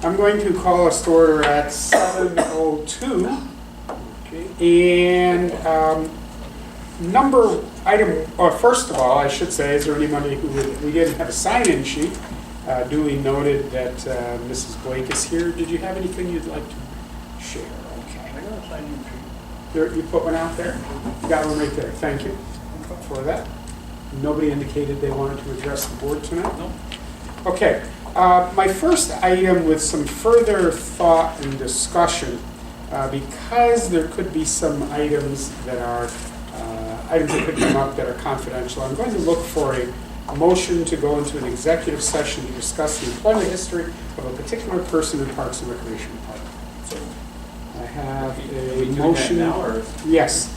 I'm going to call us to order at 7:02. And first of all, I should say, is there anybody we didn't have a sign-in sheet? Duly noted that Mrs. Blake is here. Did you have anything you'd like to share? Okay. I got a sign-in sheet. There, you put one out there? You got one right there. Thank you for that. Nobody indicated they wanted to address the board tonight? No. Okay. My first item with some further thought and discussion, because there could be some items that could come up that are confidential, I'm going to look for a motion to go into an executive session to discuss the employment history of a particular person in Parks and Recreation Department. I have a motion. Now, or? Yes.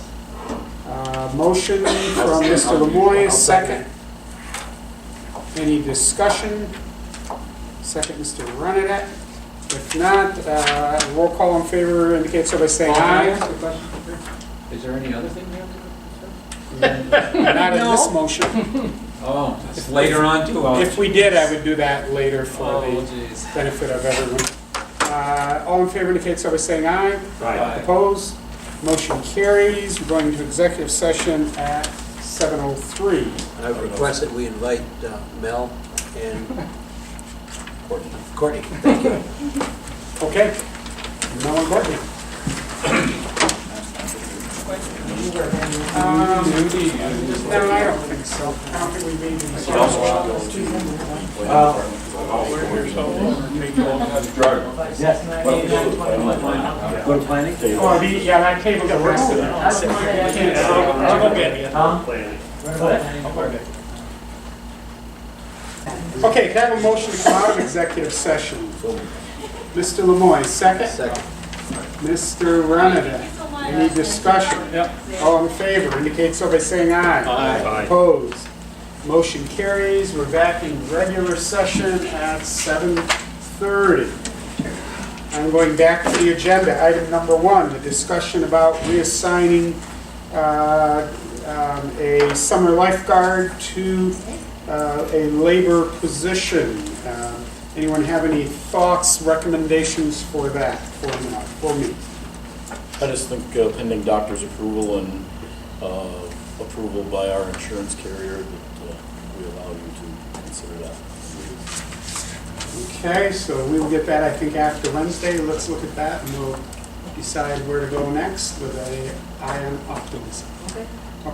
Motion from Mr. Lemoyne, second. Any discussion? Second, Mr. Renadette. If not, roll call in favor indicates so by saying aye. Is there any other thing we have to discuss? Not in this motion. Oh, it's later on too. If we did, I would do that later for the geez. benefit of everyone. All in favor indicates so by saying aye. Aye. Opposed? Motion carries. We're going into executive session at 7:03. I request that we invite Mel and Courtney. Thank you. Okay. Mel and Courtney. No, I don't think so. I don't think we made these. Go to planning? Oh, yeah, that table got rested. I'll go get it. Okay, can I have a motion to come out of executive session? Mr. Lemoyne, second. Second. Mr. Renadette. Any discussion? Yep. All in favor indicate so by saying aye. Aye. Opposed? Motion carries. We're back in regular session at 7:30. I'm going back to the agenda. Item number 1, the discussion about reassigning a summer lifeguard to a labor position. Anyone have any thoughts, recommendations for that, for me? I just think pending doctor's approval and approval by our insurance carrier that we allow you to consider that. Okay, so we will get that, I think, after Wednesday. Let's look at that and we'll decide where to go next with an eye on optimism.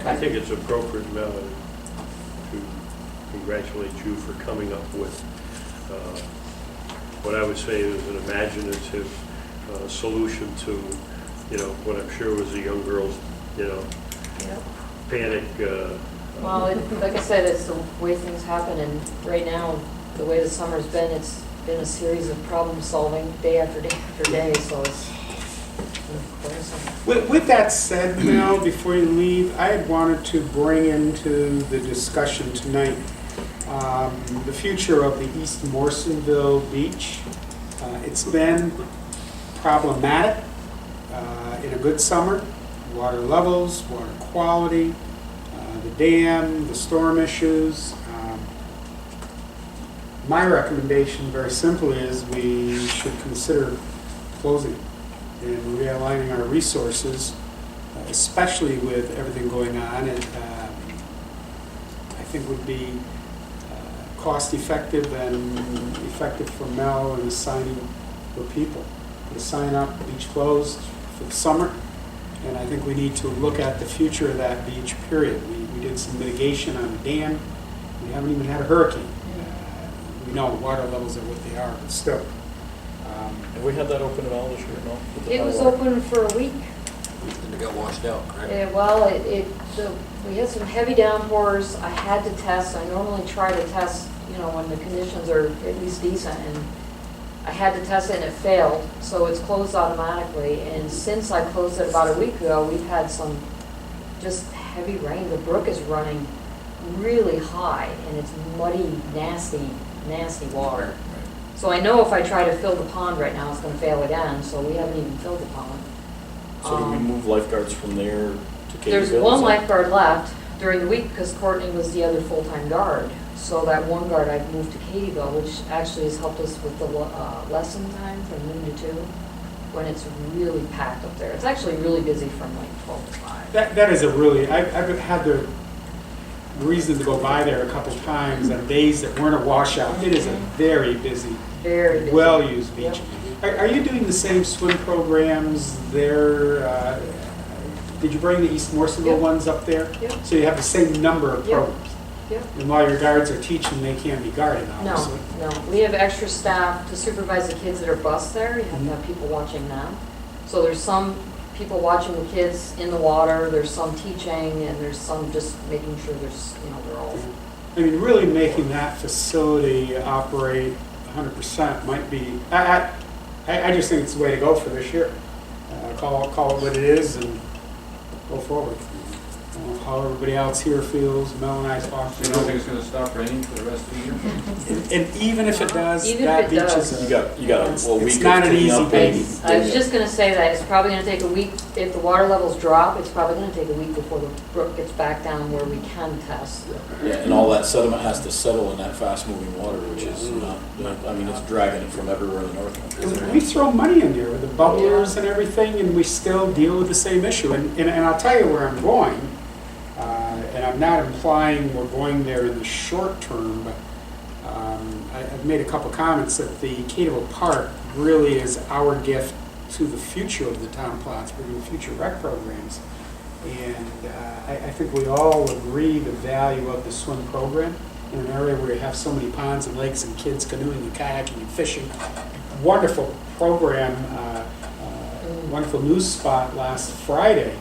I think it's appropriate, Mel, to congratulate you for coming up with what I would say is an imaginative solution to, what I'm sure was a young girl's, panic. Well, like I said, it's the way things happen, and right now, the way the summer's been, it's been a series of problem solving day after day after day, so it's With that said, Mel, before you leave, I had wanted to bring into the discussion tonight the future of the East Morrisonville Beach. It's been problematic in a good summer. Water levels, water quality, the dam, the storm issues. My recommendation, very simply, is we should consider closing and realigning our resources, especially with everything going on. It, I think would be cost effective and effective for Mel and assigning for people. The sign up, beach closed for the summer, and I think we need to look at the future of that beach, period. We did some mitigation on the dam. We haven't even had a hurricane. We know water levels are what they are, but still. Have we had that open at all this year? No? It was open for a week. And it got washed out, correct? We had some heavy downpours. I had to test. I normally try to test, when the conditions are at least decent, and I had to test it and it failed, so it's closed automatically. And since I closed it about a week ago, we've had some just heavy rain. The brook is running really high, and it's muddy, nasty water. So I know if I try to fill the pond right now, it's going to fail again, so we haven't even filled the pond. So do we move lifeguards from there to Katie? There's one lifeguard left during the week because Courtney was the other full-time guard. So that one guard I've moved to Cadyville, which actually has helped us with the lesson time from noon to 2, when it's really packed up there. It's actually really busy from like 12 to 5. That is a really, I've had the reason to go by there a couple times on days that weren't a washout. It is a very busy, Very busy. well-used beach. Yep. Are you doing the same swim programs there? Did you bring the East Morrisonville Yep. ones up there? Yep. So you have the same number of Yep. programs? Yep. And while your guards are teaching, they can't be guarded, No, obviously. no. We have extra staff to supervise the kids that are bused there. You have to have people watching them. So there's some people watching the kids in the water, there's some teaching, and there's some just making sure there's, they're all. I mean, really making that facility operate 100% might be, I just think it's the way to go for this year. Call it what it is and go forward. I don't know how everybody else here feels. Mel and I talked. You don't think it's gonna stop raining for the rest of the year? And even if it does, Even if that it beach does. is You got a It's week not of an cleaning easy up baby. and- I was just gonna say that, it's probably gonna take a week, if the water levels drop, it's probably gonna take a week before the brook gets back down where we can test. Yeah, and all that sediment has to settle in that fast-moving water, which is not, I mean, it's dragging it from everywhere in the North Country. And we throw money in there with the bubblers and everything, and we still deal with the same issue. And I'll tell you where I'm going, and I'm not implying we're going there in the short term, but I've made a couple comments that the Cadyville Park really is our gift to the future of the town of Plattsburgh and the future rec programs. And I think we all agree the value of the swim program in an area where you have so many ponds and lakes and kids canoeing and kayaking and fishing. Wonderful program, wonderful news spot last Friday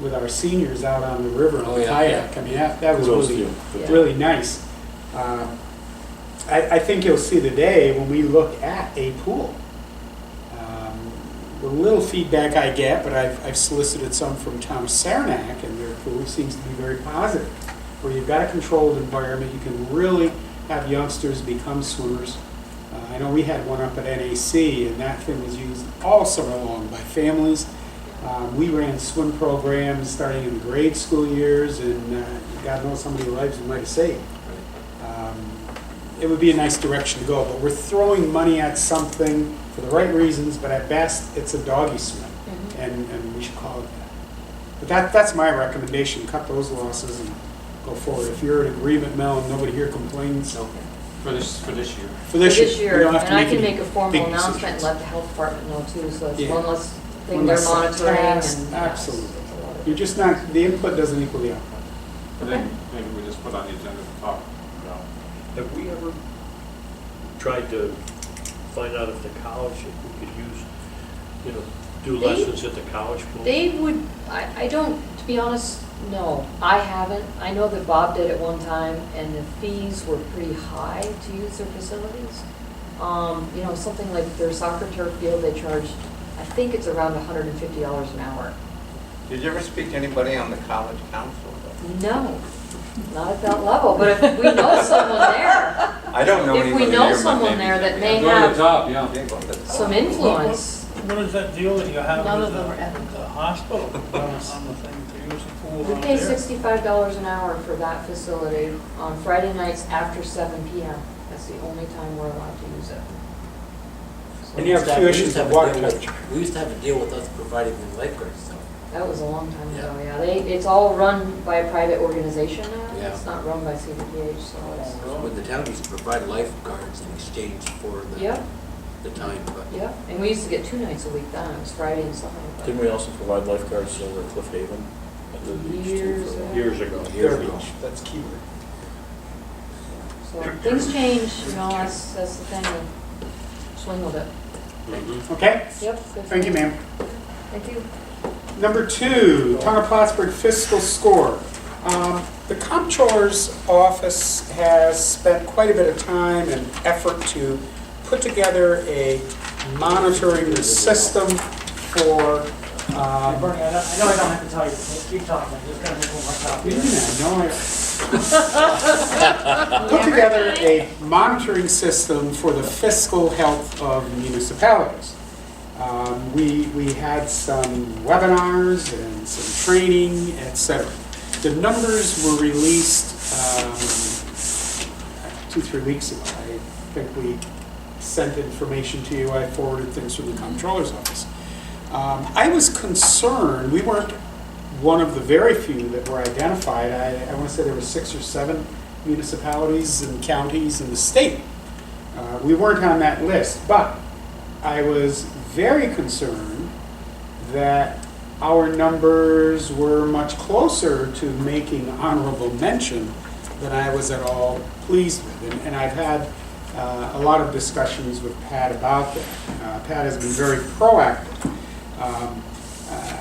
with our seniors out on the river Oh, on the yeah, kayak. I mean, that was Kudos to really, you. Yeah. really nice. I think you'll see the day when we look at a pool. The little feedback I get, but I've solicited some from Town of Saranac, and their pool seems to be very positive. Where you've got a controlled environment, you can really have youngsters become swimmers. I know we had one up at NAC, and that thing was used all summer long by families. We ran swim programs starting in the grade school years, and God knows how many lives we might have saved. It would be a nice direction to go, but we're throwing money at something for the right reasons, but at best, it's a doggy swim, and we should call it that. But that's my recommendation, cut those losses and go forward. If you're in agreement, Mel, and nobody here complains, For this year. for this year, we don't have to And I make can any make a formal big announcement and decisions. let the health department know too, so it's Yeah. one less thing One they're less monitoring task, and. absolutely. You're just not, the input doesn't equal the output. But then maybe we just put on the agenda to talk about. Have we ever tried to find out if the college, if we could use, do They- lessons at the college pool? They would, I don't, to be honest, no, I haven't. I know that Bob did at one time, and the fees were pretty high to use their facilities. Something like their soccer turf field, they charged, I think it's around $150 an hour. Did you ever speak to anybody on the college council? No, not at that level, but if we know someone there, I don't know if anybody we there, know but someone maybe- there that may Go to the have top, yeah. Yeah, go to the top. some influence. What is that deal that you have None with of them are ethical. the hospital on the thing to use the pool We out pay there? $65 an hour for that facility on Friday nights after 7 PM. That's the only time we're allowed to use it. And you have a few issues with water temperature. We used to have a deal with us providing the lifeguards, so. That was a long time ago, yeah. It's all run by a private organization now. Yeah. It's not run by CDPH, so it's, When the town used to provide lifeguards in exchange for yep, the time, but. yep. And we used to get 2 nights a week then. It was Friday and Sunday. but- Didn't we also provide lifeguards over at Cliff Haven? At the beach too, Years for- ago. Years ago. Their beach, that's keyword. So things change, that's the thing, we swing with it. Okay? Yep. good Thank you, for me. ma'am. Thank you. Number 2, Town of Plattsburgh fiscal score. The comptroller's office has spent quite a bit of time and effort to put together a monitoring system for, Bernie, I know I don't have to tell you, but keep talking, I'm just gonna make one more copy. put together a monitoring system for the fiscal health of municipalities. We had some webinars and some training, etc. The numbers were released, 2-3 weeks ago. I think we sent information to you, I forwarded things from the comptroller's office. I was concerned, we weren't one of the very few that were identified. I want to say there were 6 or 7 municipalities and counties in the state. We weren't on that list, but I was very concerned that our numbers were much closer to making honorable mention than I was at all pleased with. And I've had a lot of discussions with Pat about that. Pat has been very proactive.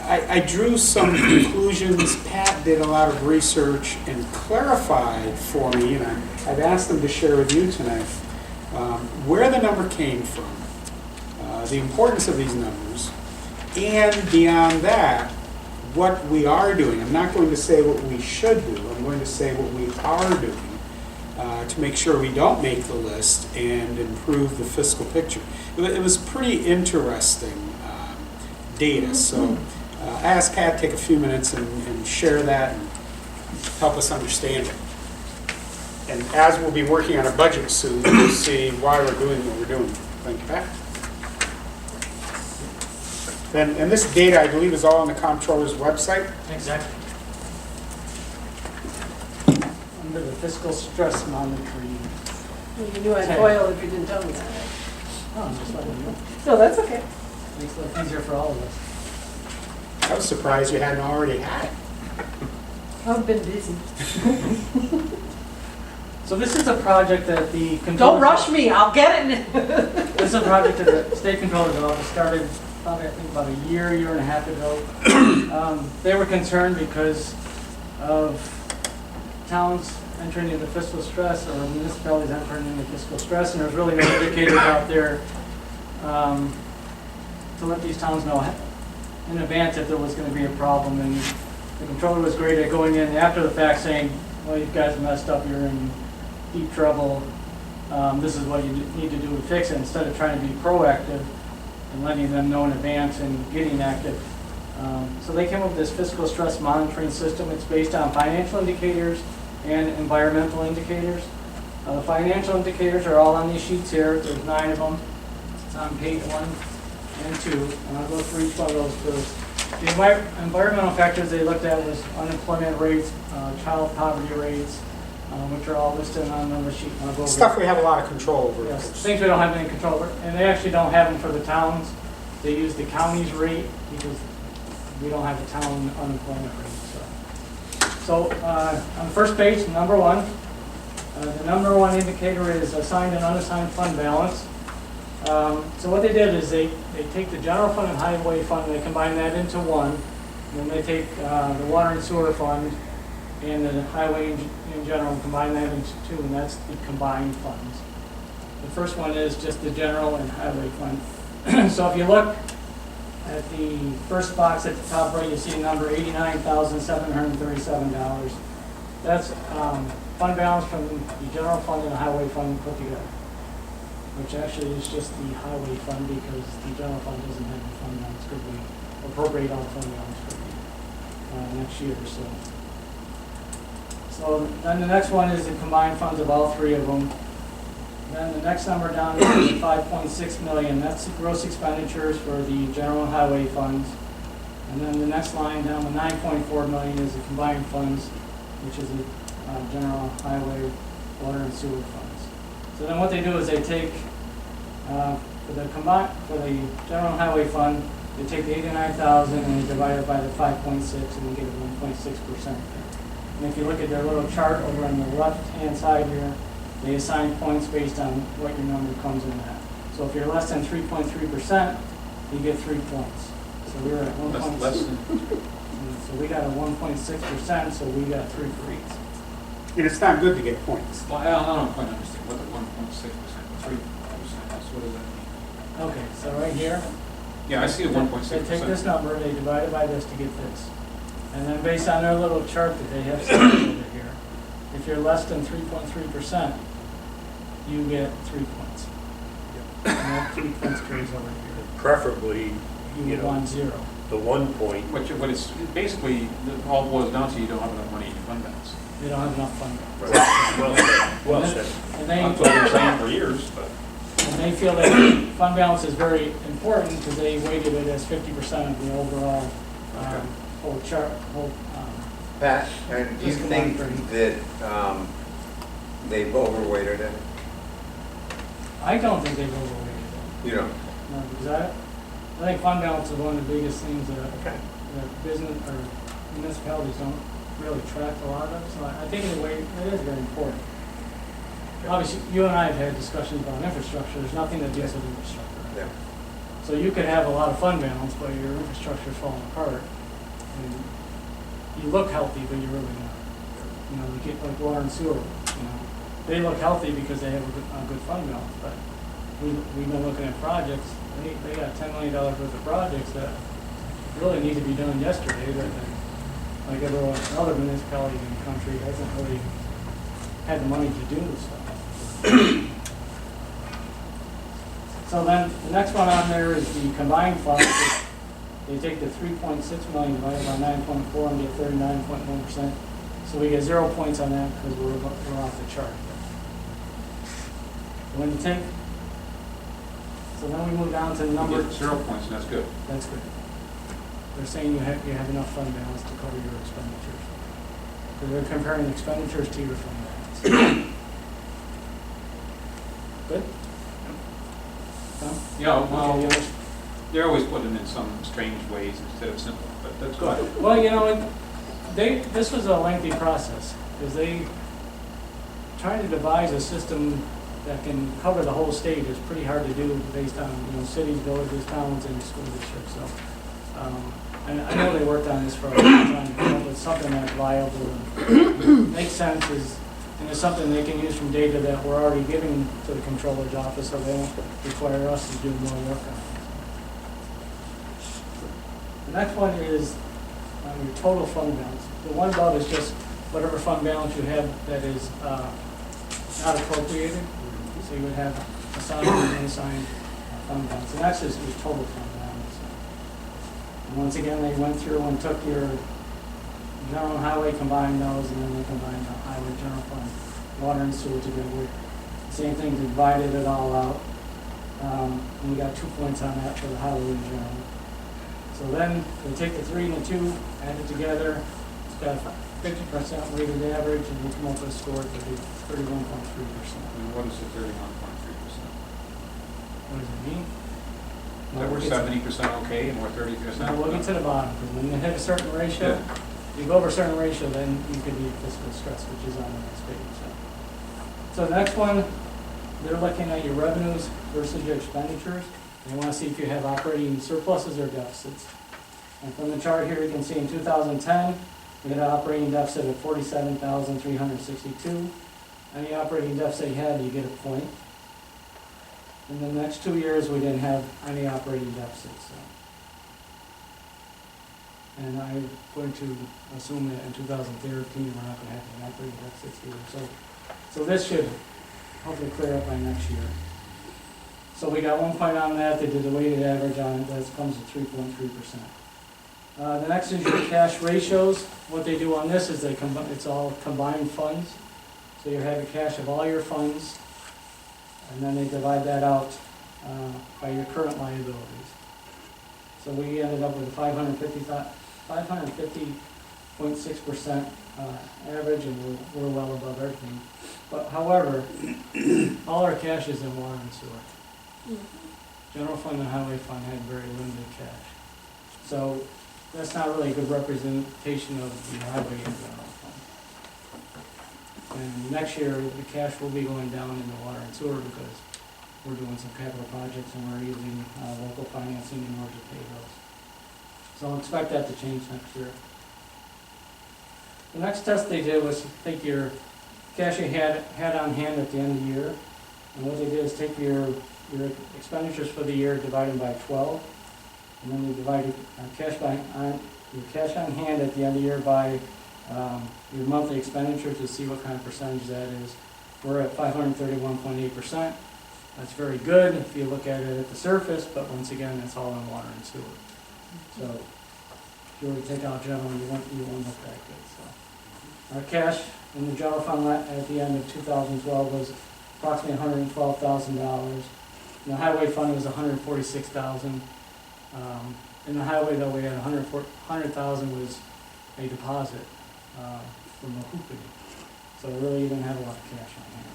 I drew some conclusions. Pat did a lot of research and clarified for me, and I've asked him to share with you tonight where the number came from, the importance of these numbers, and beyond that, what we are doing. I'm not going to say what we should do. I'm going to say what we are doing to make sure we don't make the list and improve the fiscal picture. It was pretty interesting data. So I asked Pat to take a few minutes and share that and help us understand it. And as we'll be working on a budget soon, we'll see why we're doing what we're doing. Thank you, Pat. And this data, I believe, is all on the comptroller's website. Exactly. Under the fiscal stress monitoring. You knew I'd foil if you didn't tell me that. Oh, I'm just letting you know. No, that's okay. Makes life easier for all of us. I was surprised you hadn't already had it. I've been busy. So this is a project that the controller. Don't rush me, I'll get it. This is a project that the state controller's office started probably, I think, about a year and a half ago. They were concerned because of towns entering into fiscal stress, or municipalities entering into fiscal stress, and there's really no indicators out there to let these towns know in advance if there was going to be a problem. And the controller was great at going in after the fact saying, well, you guys messed up, you're in deep trouble, this is what you need to do to fix it, instead of trying to be proactive and letting them know in advance and getting active. So they came up with this fiscal stress monitoring system. It's based on financial indicators and environmental indicators. The financial indicators are all on these sheets here. There's 9 of them. It's on page 1 and 2, and I'll go through each one of those first. The environmental factors they looked at was unemployment rates, child poverty rates, which are all listed on the sheet. I'll go over Stuff we have a lot of control over. Yes, things we don't have any control over, and they actually don't have them for the towns. They use the county's rate because we don't have a town unemployment rate. So on the first page, number 1, the number 1 indicator is assigned and unassigned fund balance. So what they did is they take the general fund and highway fund, and they combine that into one, and then they take the water and sewer fund and the highway in general and combine that into 2, and that's the combined funds. The first one is just the general and highway fund. So if you look at the first box at the top right, you see a number $89,737. That's fund balance from the general fund and the highway fund put together, which actually is just the highway fund because the general fund doesn't have the fund balance because we appropriate all the fund balance for the next year or so. So then the next one is the combined funds of all 3 of them. Then the next number down is the 5.6 million. That's the gross expenditures for the general and highway funds. And then the next line down, the 9.4 million, is the combined funds, which is the general, highway, water, and sewer funds. So then what they do is they take for the general and highway fund, they take the 89,000 and they divide it by the 5.6, and they get a 1.6% there. And if you look at their little chart over on the left-hand side here, they assign points based on what your number comes in at. So if you're less than 3.3%, you get 3 points. So we were at 1.6. Less than. So we got a 1.6%, so we got 3 for each. And it's not good to get points. Well, I don't quite understand what the 1.6%, 3%, what does that mean? Okay, so right here, Yeah, I see a 1.6%. they take this number, they divide it by this to get this. And then based on their little chart that they have over here, if you're less than 3.3%, you get 3 points. And that 3 points carries over here. Preferably, You would want 0. the 1 point. But it's basically, it all boils down to you don't have enough money in your fund balance. they don't have enough fund balance. Well said, well said. And That's they, what I've been saying for years, but. and they feel that fund balance is very important because they weighted it as 50% of the overall, whole chart, Pat, and do you Just think come on, that they've overweighted it? I don't think they've overweighted it. You know, No, because I think fund balance is one of the biggest things that, Okay. that business or municipalities don't really track a lot of, so I think in a way, it is very important. Obviously, you and I have had discussions about infrastructure, there's nothing that deals with infrastructure. yeah. So you could have a lot of fund balance, but your infrastructure's falling apart. And you look healthy, but you're really not. You know, like water and sewer, you know, they look healthy because they have a good fund balance, but we've been looking at projects, they got $10 million worth of projects that really need to be done yesterday, but like everyone, other municipalities in the country hasn't really had the money to do this stuff. So then, the next one on there is the combined funds. They take the 3.6 million divided by 9.4 and get 39.1%. So we get 0 points on that because we're off the chart. When you take, so then we move down to the You number. get 0 points, and that's good. That's good. They're saying you have enough fund balance to cover your expenditures. Because they're comparing expenditures to your fund balance. Good? Tom? Yeah, Okay, well, you understand? they're always putting in some strange ways instead of simple, but that's good. Well, you know, this was a lengthy process, because they trying to devise a system that can cover the whole state is pretty hard to do based on, you know, cities, villages, towns, and school districts, so. And I know they worked on this for a long time, to come up with something that's viable and makes sense, and it's something they can use from data that we're already giving to the controller's office, so they won't require us to do more work on it. The next one is on your total fund balance. The one above is just whatever fund balance you have that is not appropriated. So you would have assigned and unassigned fund balance. And that's just your total fund balance. And once again, they went through and took your general and highway, combined those, and then they combined the highway, general fund, water and sewer together. Same thing, divided it all out. And we got 2 points on that for the highway and general. So then they take the 3 and the 2, add it together. It's got a 50% weighted average, and you come up with a score of 31.3%. And what is the 31.3%? What does it mean? That we're 70% okay and we're 30%? Now we'll get to the bottom, because when you hit a certain ratio, you go over a certain ratio, then you could be at fiscal stress, which is on the next page. So the next one, they're looking at your revenues versus your expenditures. They want to see if you have operating surpluses or deficits. And from the chart here, you can see in 2010, we had an operating deficit of $47,362. Any operating deficit you had, you get a point. In the next 2 years, we didn't have any operating deficits. And I'm going to assume that in 2013, we're not going to have any operating deficits either. So this should hopefully clear up by next year. So we got 1 point on that. They did the weighted average on it. That comes to 3.3%. The next is your cash ratios. What they do on this is it's all combined funds. So you have a cash of all your funds, and then they divide that out by your current liabilities. So we ended up with a 550.6% average, and we're well above everything. But however, all our cash is in water and sewer. General fund and highway fund had very limited cash. So that's not really a good representation of the highway and general fund. And next year, the cash will be going down in the water and sewer because we're doing some capital projects and we're using local financing in order to pay those. So I'll expect that to change next year. The next test they did was take your cash you had on hand at the end of the year, and what they did is take your expenditures for the year, divide them by 12, and then they divided your cash on hand at the end of the year by your monthly expenditures to see what kind of percentage that is. We're at 531.8%. That's very good if you look at it at the surface, but once again, that's all in water and sewer. So if you were to take out general, you won't look that good. So Our cash in the general fund at the end of 2012 was approximately $112,000. In the highway fund was $146,000. In the highway though, we had $100,000 was a deposit from the hoopity. So we really didn't have a lot of cash on hand.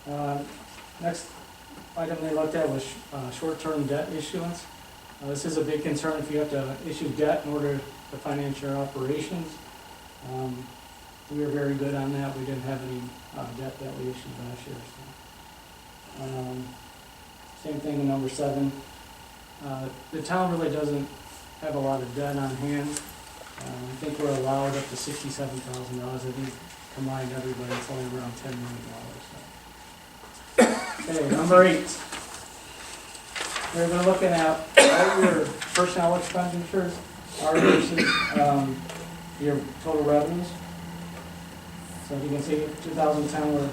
So, next item they looked at was short-term debt issuance. This is a big concern if you have to issue debt in order to finance your operations. We were very good on that. We didn't have any debt that we issued last year. So. Same thing in number 7. The town really doesn't have a lot of debt on hand. I think we're allowed up to $67,000. I think combined everybody, it's only around $10 million. So. Okay, number 8. We're going to looking at all your personnel expenditures, are versus your total revenues. So if you can see, 2010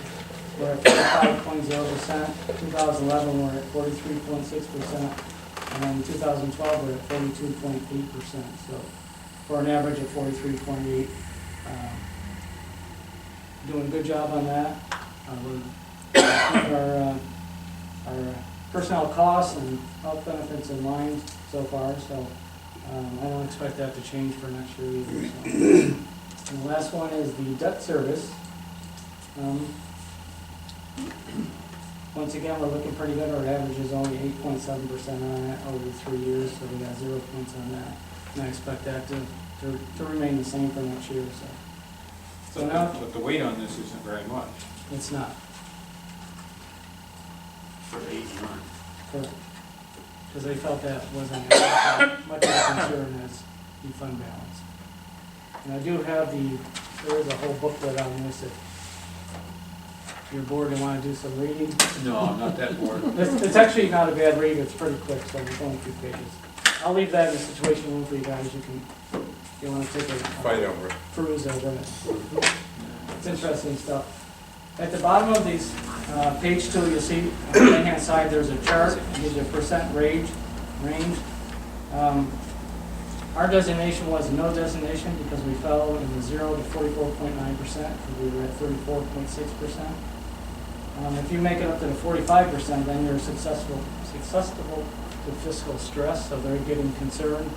we're at 45.0%, 2011 we're at 43.6%, and then 2012 we're at 42.8%. So for an average of 43.8. Doing a good job on that. We're keeping our personnel costs and health benefits in line so far, so I don't expect that to change for next year either. So. And the last one is the debt service. Once again, we're looking pretty good. Our average is only 8.7% on that over 3 years, so we got 0 points on that. And I expect that to remain the same for next year. So now, But the weight on this isn't very much it's not. for 8 months. Correct. Because they felt that wasn't much of a concern as the fund balance. And I do have there is a whole booklet on this if your board and want to do some reading. No, I'm not that bored. It's actually not a bad read, it's pretty quick, so it's only 2 pages. I'll leave that in the situation room for you guys. If you want to take a Fight over it. peruse over it. It's interesting stuff. At the bottom of these, page 2, you'll see on the right-hand side there's a chart. It gives you a percent range. Our designation was no designation because we fell in the 0 to 44.9%, and we were at 34.6%. If you make it up to the 45%, then you're susceptible to fiscal stress, so they're getting concerned,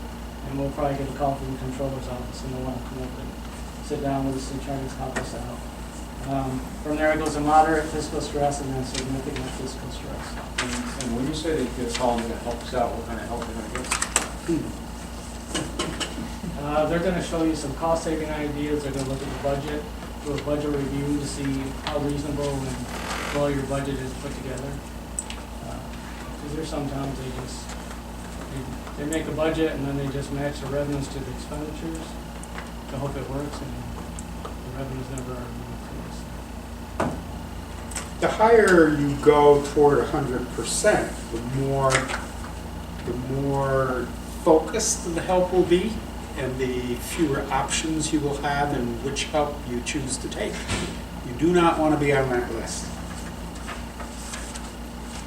and we'll probably get a call from the controller's office, and they'll want to come up and sit down with us and try to help us out. From there it goes to moderate fiscal stress and then significant fiscal stress. And when you say they get called to help us out, what kind of help are they going to get? They're going to show you some cost-saving ideas. They're going to look at the budget, do a budget review to see how reasonable and well your budget is put together. Because there's sometimes they make a budget and then they just match the revenues to the expenditures to hope it works, and the revenues never are moved to us. The higher you go toward 100%, the more focused the help will be, and the fewer options you will have in which help you choose to take. You do not want to be on that list.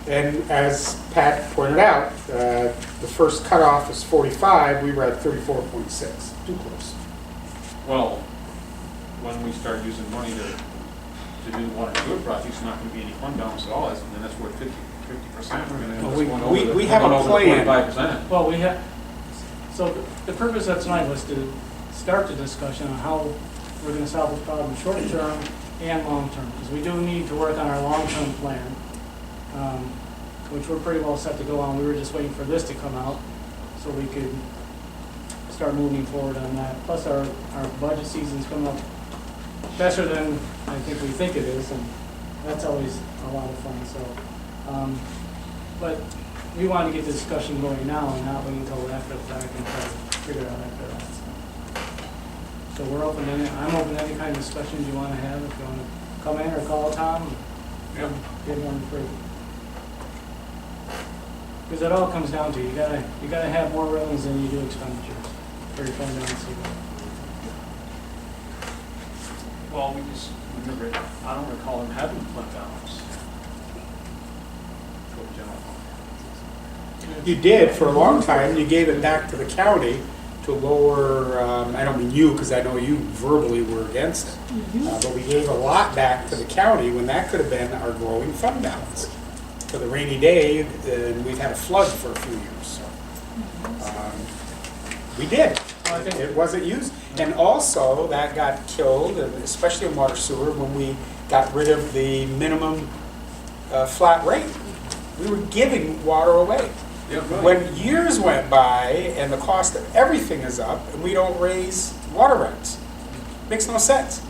And as Pat pointed out, the first cutoff is 45. We were at 34.6. Too close. Well, when we start using money to do one or two projects, there's not going to be any fund balance at all, and then that's worth 50%. We're going to end up going over we have a plan. 45%. Well, we have. So the purpose of tonight was to start the discussion on how we're going to solve this problem short term and long term, because we do need to work on our long term plan, which we're pretty well set to go on. We were just waiting for this to come out so we could start moving forward on that. Plus our budget season's coming up faster than I think we think it is, and that's always a lot of fun. So, but we want to get the discussion going now and not wait until after the fact and try to figure it out after that. So we're open to I'm open to any kind of discussions you want to have. If you want to come in or call Tom, get one free. Because it all comes down to you gotta have more revenues than you do expenditures for your fund balance. Well, I don't recall them having fund balance for the general fund. You did for a long time. You gave it back to the county, to lower, I don't mean you, because I know you verbally were against it, but we gave a lot back to the county when that could have been our growing fund balance for the rainy day, and we've had a flood for a few years, so. We did. It wasn't used. And also, that got killed, and especially in water sewer, when we got rid of the minimum flat rate. We were giving water away. When years went by and the cost of everything is up and we don't raise water rates, makes no sense.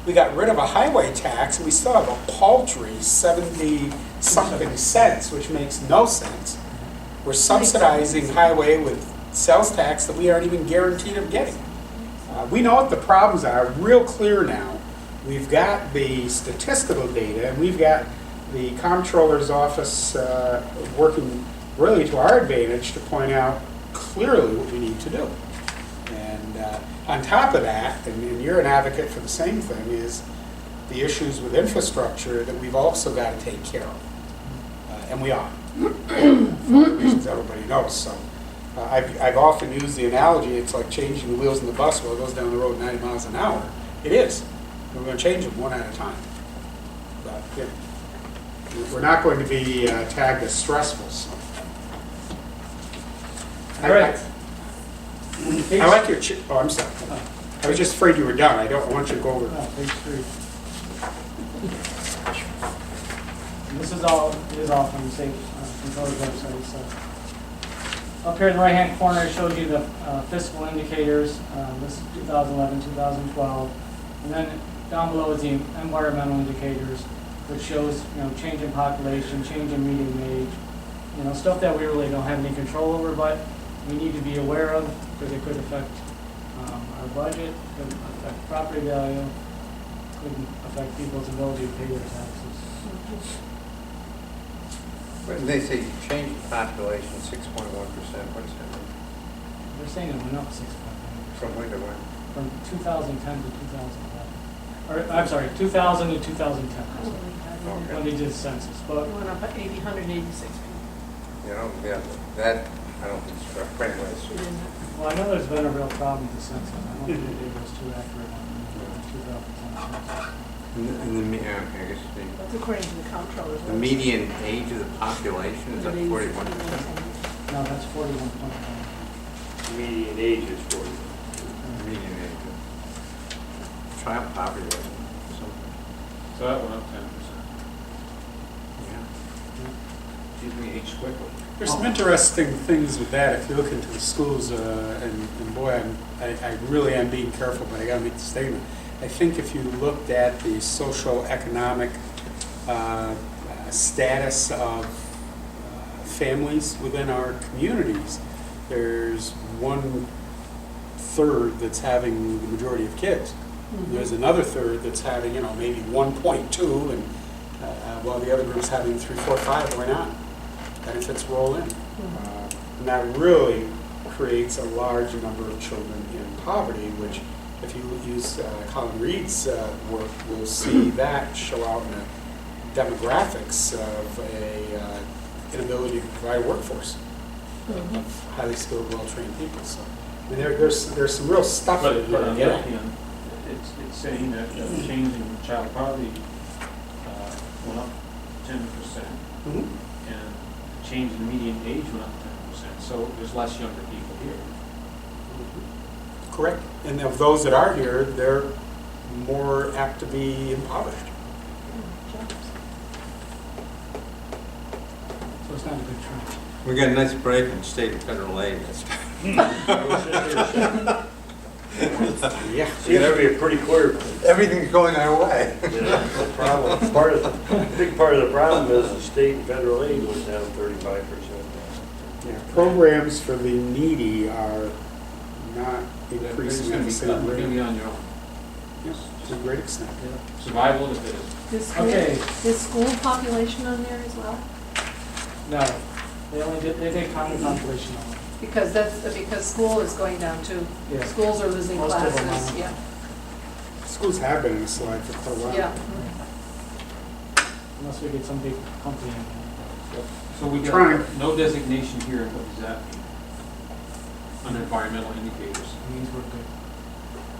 We got rid of a highway tax and we still have a paltry 70-something cents, which makes no sense. We're subsidizing highway with sales tax that we aren't even guaranteed of getting. We know what the problems are real clear now. We've got the statistical data and we've got the comptroller's office working really to our advantage to point out clearly what we need to do. And on top of that, and you're an advocate for the same thing, is the issues with infrastructure that we've also got to take care of. And we are, for reasons everybody knows. So I've often used the analogy, it's like changing the wheels in the bus while it goes down the road 90 miles an hour. It is. We're going to change them one at a time. But yeah, we're not going to be tagged as stressful. So. All right. I like your, oh, I'm sorry. I was just afraid you were done. I don't want you to go over. Page 3. And this is all from the state controller's website. So up here in the right-hand corner, it shows you the fiscal indicators. This is 2011, 2012, and then down below is the environmental indicators, which shows change in population, change in median age, stuff that we really don't have any control over, but we need to be aware of because it could affect our budget, could affect property value, could affect people's ability to pay their taxes. When they say change in population 6.1%, what does that mean? They're saying it went up 6.9%. From when to when? From 2010 to 2011. Or, I'm sorry, 2000 to 2010. Okay. When they did the census. But It went up 186 people. Yeah, that, I don't think it's right. Anyways. We didn't well, I know there's been a real problem with the census. I don't think it was too accurate on the 2010 census. I guess That's according to the comptroller's. the median age of the population is up 41%. No, that's 41.9. Median age is 40. Median age. Child poverty rate. So that went up 10%. Yeah. Excuse me, age quickly. There's some interesting things with that. If you look into the schools, and boy, I really am being careful, but I got to make the statement. I think if you looked at the social economic status of families within our communities, there's 1/3 that's having the majority of kids. There's another third that's having, maybe 1.2, and while the other group's having 3, 4, 5 going on. Benefits roll in. And that really creates a large number of children in poverty, which if you use Colin Reed's work, we'll see that show out in the demographics of a inability to provide a workforce of highly skilled, well-trained people. So I mean, there's some real stuff But that on you're the other getting. hand, it's saying that the change in child poverty went up 10%, Mhm. and the change in the median age went up 10%, so there's less younger people here. Correct. And of those that are here, they're more apt to be impoverished. So it's not a good trend. We got a nice break in state and federal aid. Yeah. Seems to be a pretty clear Everything's going our way. problem. Big part of the problem is the state and federal aid was down 35%. Yeah, programs for the needy are not increasing at the same You're going to rate. be on your own. Yes, to a great extent. Survival of the fittest. Is school, Okay. is school population on there as well? No, they did county population only. Because school is going down too. Yeah. Schools are losing Most of them classes, are. yeah. Schools have been in a slide for quite a while. Yeah. Unless we get some big company in there. So we Trying. got no designation here, what does that mean? on environmental indicators, Means we're good.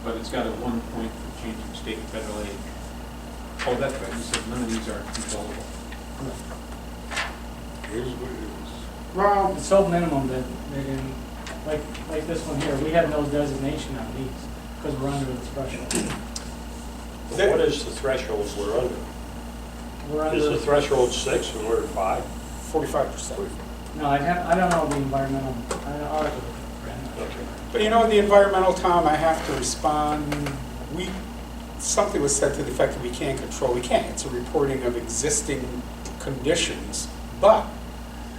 but it's got a 1 point for change in state and federal aid. Oh, that's right, you said none of these are controllable. Here's what it is. Well, It's so minimum that they didn't, like this one here, we have no designation on these, because we're under the threshold. What is the threshold we're under? We're Is the under, threshold 6 and we're at 5? 45%. no, I don't know the environmental, I'll have to look at it. Okay. But you know, the environmental, Tom, I have to respond, something was said to the effect that we can't control, we can't. It's a reporting of existing conditions. But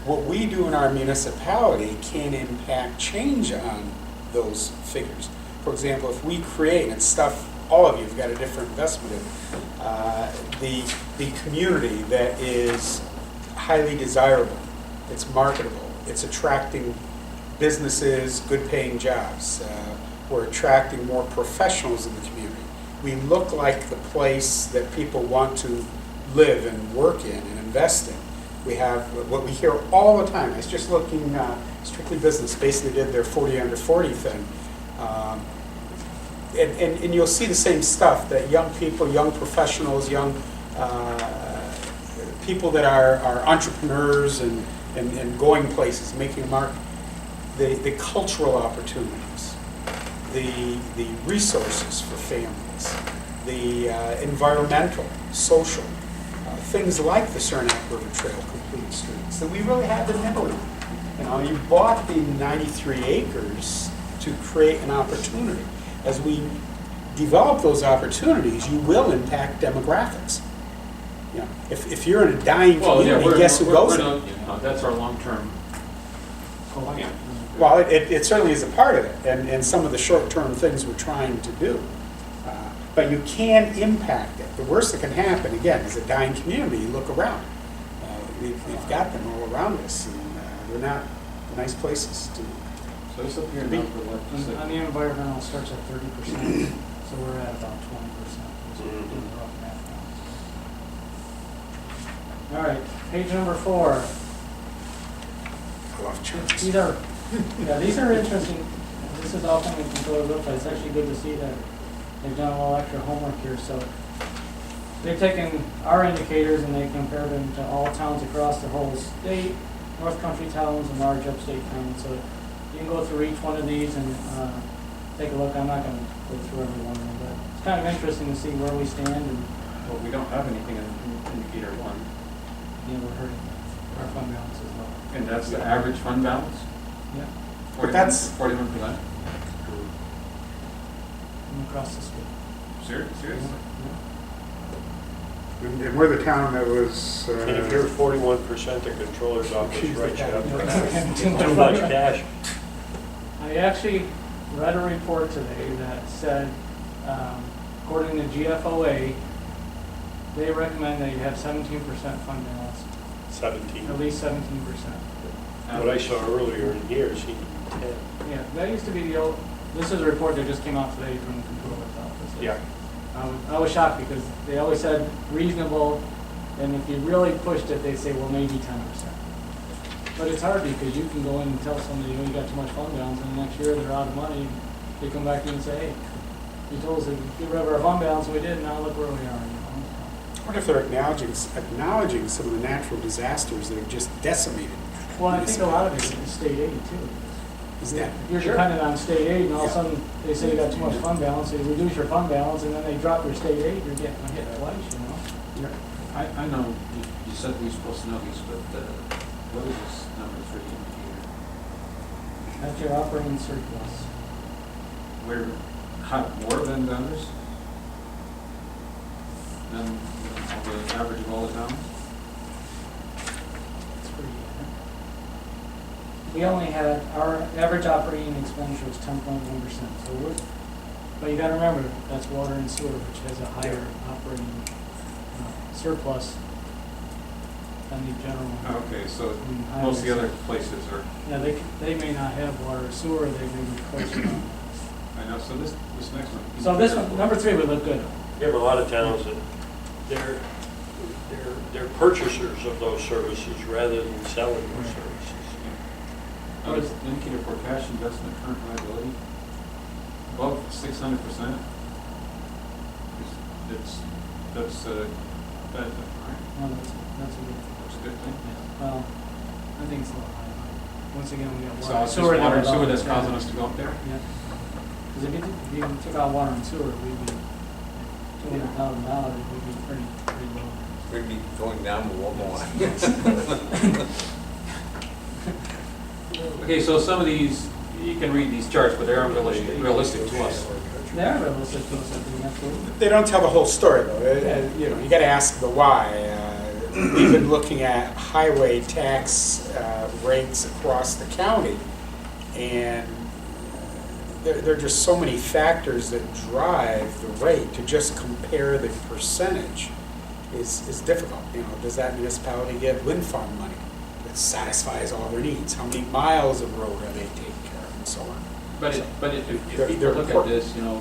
what we do in our municipality can impact change on those figures. For example, if we create, and it's stuff all of you have got a different investment in, the community that is highly desirable, it's marketable, it's attracting businesses, good paying jobs, we're attracting more professionals in the community. We look like the place that people want to live and work in and invest in. We have what we hear all the time. I was just looking, Strictly Business basically did their 40 under 40 thing. And you'll see the same stuff, that young people, young professionals, young people that are entrepreneurs and going places, making a mark, the cultural opportunities, the resources for families, the environmental, social, things like the Saranac River Trail complete streets that we really have been nibbling. You know, you bought the 93 acres to create an opportunity. As we develop those opportunities, you will impact demographics. You know, if you're in a dying community, guess who goes in? That's our long-term plan. Well, it certainly is a part of it, and some of the short-term things we're trying to do. But you can impact it. The worst that can happen, again, is a dying community. You look around. We've got them all around us, and they're not nice places to. So this up here now for what? Just On like- the environmental, it starts at 30%, so we're at about 20%. So we're doing the rough math now. All right, page number 4. I love churches. These are interesting. This is all coming from Florida website. It's actually good to see that they've done a little extra homework here. So they've taken our indicators and they compared them to all towns across the whole state, North Country towns and large upstate towns. So you can go through each one of these and take a look. I'm not going to go through every one of them, but it's kind of interesting to see where we stand. And Well, we don't have anything in indicator 1, we're hurting. Our fund balance is low. and that's the average fund balance? Yeah, But that's- 41%? from across the state. Seriously? And we're the town that was. And if you're 41%, the controller's office Choose the writes you up cash. too much cash. I actually read a report today that said, according to GFOA, they recommend that you have 17% fund balance, 17. at least 17%. What I saw earlier in years, he did 10. Yeah, that used to be the old, this is a report that just came out today from the controller's office. Yeah. I was shocked because they always said reasonable, and if you really pushed it, they say, well, maybe 10%. But it's hard because you can go in and tell somebody, you got too much fund balance, and the next year they're out of money, and they come back to you and say, hey, you told us to get rid of our fund balance, and we did, now look where we are. I wonder if they're acknowledging some of the natural disasters that have just decimated. Well, I think a lot of it is state aid too. Is that? You're dependent on state aid, and all of a sudden, they say you got too much fund balance, they reduce your fund balance, and then they drop your state aid, you're getting hit twice, you know? I know, you said we were supposed to know these, but what is this number 3 indicator? That's your operating surplus. We're more than the others? Than the average of all the towns? It's pretty good. We only had, our average operating expenditure was 10.1%, so we're, but you gotta remember, that's water and sewer, which has a higher operating surplus than the general. Okay, so Mm, most of the highways. other places are, Yeah, they may not have water or sewer, they may be closer. I know, so this next one. So this one, number 3 would look good. You have a lot of towns that they're purchasers of those services rather than selling those services. Now, the indicator for cash investment current liability, above 600%. That's a benefit, right? Well, that's a good, That's a good thing. yeah, well, I think it's a little high, but once again, we got So water. it's just water and sewer that's Yeah. causing us to go up there? Yeah. Because if you took out water and sewer, we'd be $200,000, we'd be pretty low. We'd be going down to one more. Okay, so some of these, you can read these charts, but they aren't really realistic to us. They are realistic to us, I think, absolutely. They don't tell the whole story, though. You know, you got to ask the why. We've been looking at highway tax rates across the county, and there are just so many factors that drive the rate. To just compare the percentage is difficult. You know, does that municipality get wind farm money that satisfies all their needs? How many miles of road are they taking care of, and so on? But if They're people look at important. this, you know,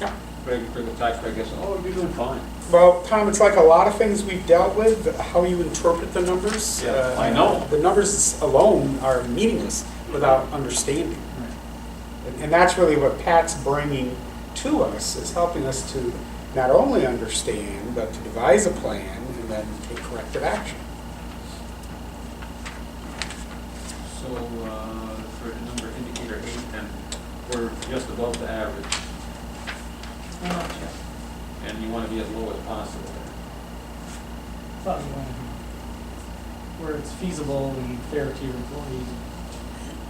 Yeah. for the taxpayer, guess, oh, you're doing fine. Well, Tom, it's like a lot of things we've dealt with, how you interpret the numbers. Yeah, I know. The numbers alone are meaningless without understanding. And that's really what Pat's bringing to us, is helping us to not only understand, but to devise a plan and then take corrective action. So, for the number indicator 8, and we're just above the average, and you want to be as low as possible there. Thought you wanted to be where it's feasible and fair to your employees,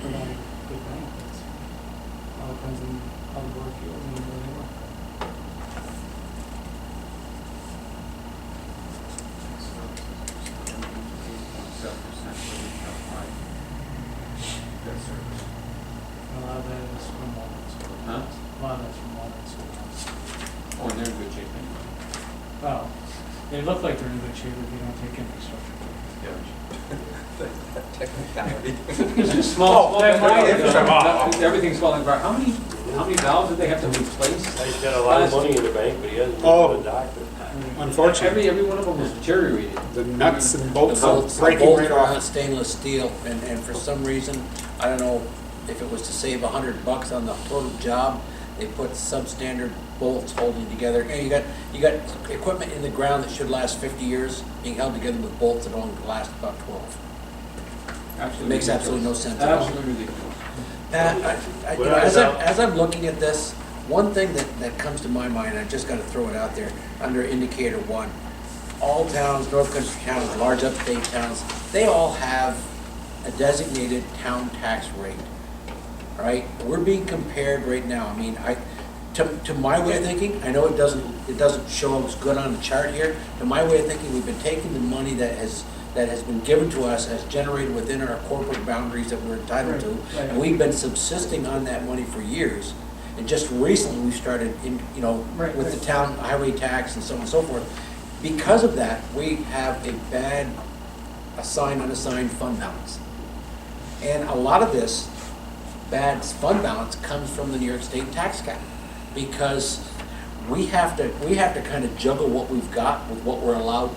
provide good benefits. All depends on how the board feels and where they work. Debt service. A lot of that is from water and sewer. Huh? A lot of that's from water and sewer. Oh, and they're in good shape anyway. Well, they look like they're in good shape if you don't take infrastructure. Technicality. It's just small, Oh, that might- everything's falling apart. How many valves did they have to replace? He's got a lot of money in the bank, but he hasn't been Oh. to a doctor. Unfortunately, Every one of them was deteriorated. the nuts and The bolts bolts are breaking right are not off. stainless steel, and for some reason, I don't know if it was to save $100 on the total job, they put substandard bolts holding together. You know, you got equipment in the ground that should last 50 years being held together with bolts that only last about 12. Absolutely It makes absolutely no sense at all. Absolutely ridiculous. Pat, you know, as I'm looking at this, one thing that comes to my mind, I just gotta throw it out there, under indicator 1, all towns, North Country towns, large upstate towns, they all have a designated town tax rate, all right? We're being compared right now, I mean, to my way of thinking, I know it doesn't show as good on the chart here, to my way of thinking, we've been taking the money that has been given to us, as generated within our corporate boundaries that we're entitled to, Right, right. and we've been subsisting on that money for years. And just recently, we started Right, with right. the town highway tax and so on and so forth. Because of that, we have a bad assigned, unassigned fund balance. And a lot of this bad fund balance comes from the New York State tax cap. Because we have to kind of juggle what we've got with what we're allowed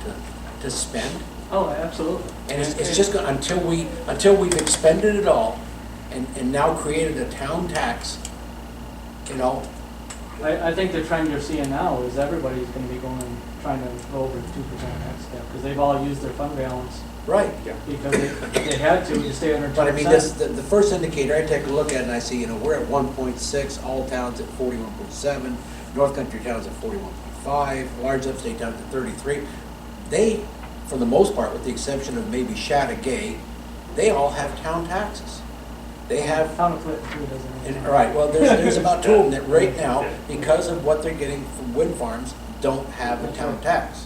to spend. Oh, absolutely. And it's just, until we've expended it all and now created a town tax, you know. I think the trend you're seeing now is everybody's gonna be trying to go over the 2% tax cap, because they've all used their fund balance, Right. because they had to stay under 2%. But I mean, the first indicator, I take a look at it and I see, we're at 1.6, all towns at 41.7, North Country towns at 41.5, large upstate towns at 33. They, for the most part, with the exception of maybe Chattagay, they all have town taxes. They have, Town of Clinton too doesn't. and, all right, well, there's about 2 of them that right now, because of what they're getting from wind farms, don't have a town tax.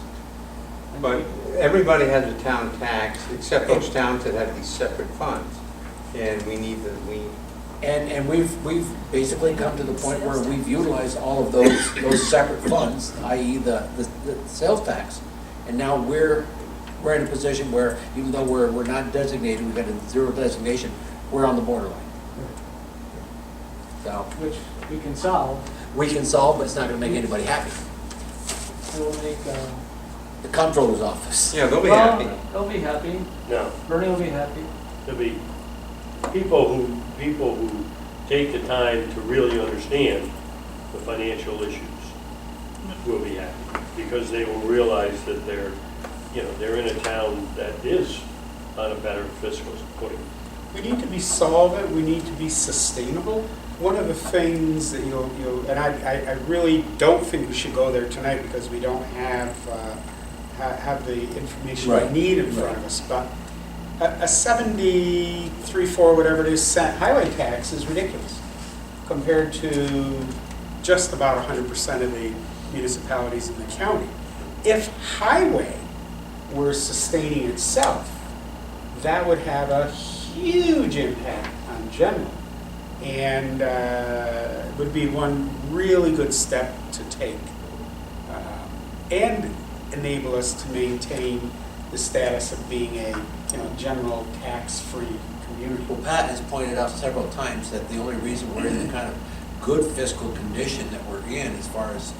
But everybody has a town tax, except those towns that have these separate funds. And And we've basically come to the point where we've utilized all of those separate funds, i.e. the sales tax. And now we're in a position where, even though we're not designated, we've got a 0 designation, we're on the borderline. So, Which we can solve. we can solve, but it's not gonna make anybody happy. It will make, The comptroller's office. yeah, they'll be well, happy. they'll be happy. No, Bernie will be happy. it'll be people who take the time to really understand the financial issues will be happy, because they will realize that they're in a town that is on a better fiscal footing. We need to be solvent, we need to be sustainable. One of the things that and I really don't think we should go there tonight because we don't have the information Right. we need in front of us, but a 73, 4, whatever it is, cent highway tax is ridiculous compared to just about 100% of the municipalities in the county. If highway were sustaining itself, that would have a huge impact on general, and would be one really good step to take, and enable us to maintain the status of being a general tax-free community. Well, Pat has pointed out several times that the only reason we're in the kind of good fiscal condition that we're in as far as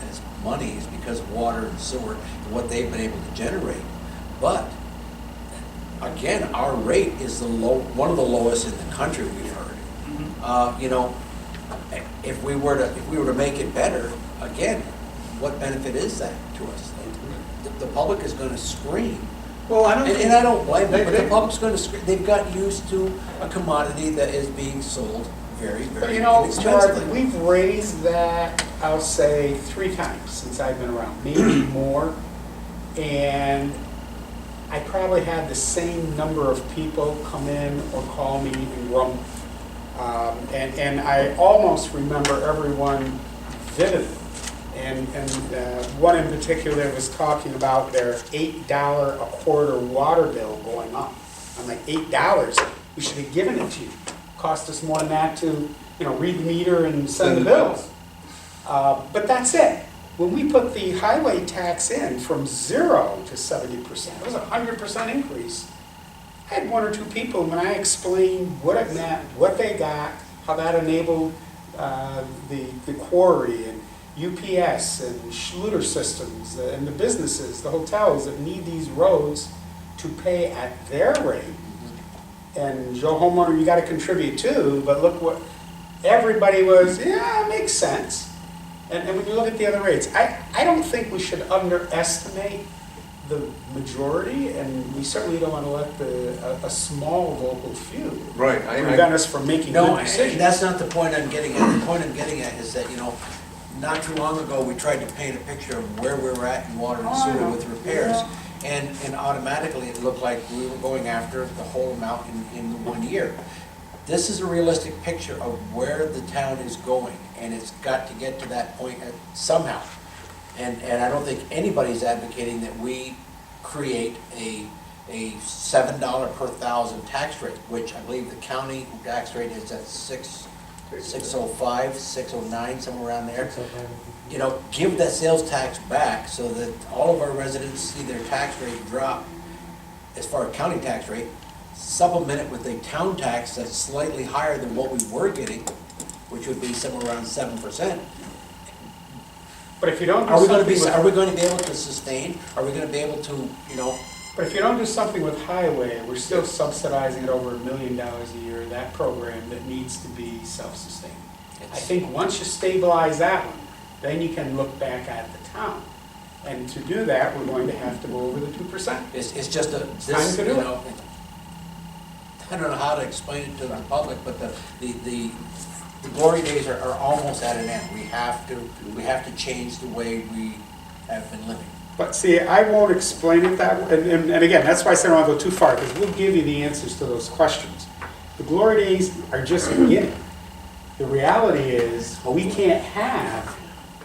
money is because of water and sewer and what they've been able to generate. But again, our rate is one of the lowest in the country, we've heard. If we were to make it better, again, what benefit is that to us? The public is going to scream. Well, I don't. And I don't blame them, but the public's going to scream. They've got used to a commodity that is being sold very, But very Mark, inexpensively. we've raised that, I'll say, 3 times since I've been around, maybe more. And I probably had the same number of people come in or call me and grumble. And I almost remember everyone vividly. And one in particular was talking about their $8 a quarter water bill going up. I'm like, $8? We should have given it to you. Cost us more than that to, read the meter and send the bills. But that's it. When we put the highway tax in from 0 to 70%, it was a 100% increase. I had 1 or 2 people, when I explained what it meant, what they got, how that enabled the quarry and UPS and Schluter Systems and the businesses, the hotels that need these roads to pay at their rate. And Joe homeowner, you got to contribute too, but look what, everybody was, yeah, it makes sense. And when you look at the other rates, I don't think we should underestimate the majority, and we certainly don't want to let a small vocal few Right. prevent us from making No, good decisions. that's not the point I'm getting at. The point I'm getting at is that, not too long ago, we tried to paint a picture of where we were at in water and sewer with repairs. And automatically, it looked like we were going after the whole amount in 1 year. This is a realistic picture of where the town is going, and it's got to get to that point somehow. And I don't think anybody's advocating that we create a $7 per thousand tax rate, which I believe the county tax rate is at 605, 609, somewhere around there. Give that sales tax back so that all of our residents see their tax rate drop as far as county tax rate, supplement it with a town tax that's slightly higher than what we were getting, which would be somewhere around 7%. But if you don't do Are we something going to be able to sustain? Are we going to be able to, But if you don't do something with highway, we're still subsidizing it over $1 million a year, that program that needs to be self-sustaining. I think once you stabilize that one, then you can look back at the town. And to do that, we're going to have to go over the 2%. it's just time to do it. I don't know how to explain it to the public, but the glory days are almost at an end. We have to change the way we have been living. But see, I won't explain it that way, and again, that's why I said I don't want to go too far, because we'll give you the answers to those questions. The glory days are just beginning. The reality is, we can't have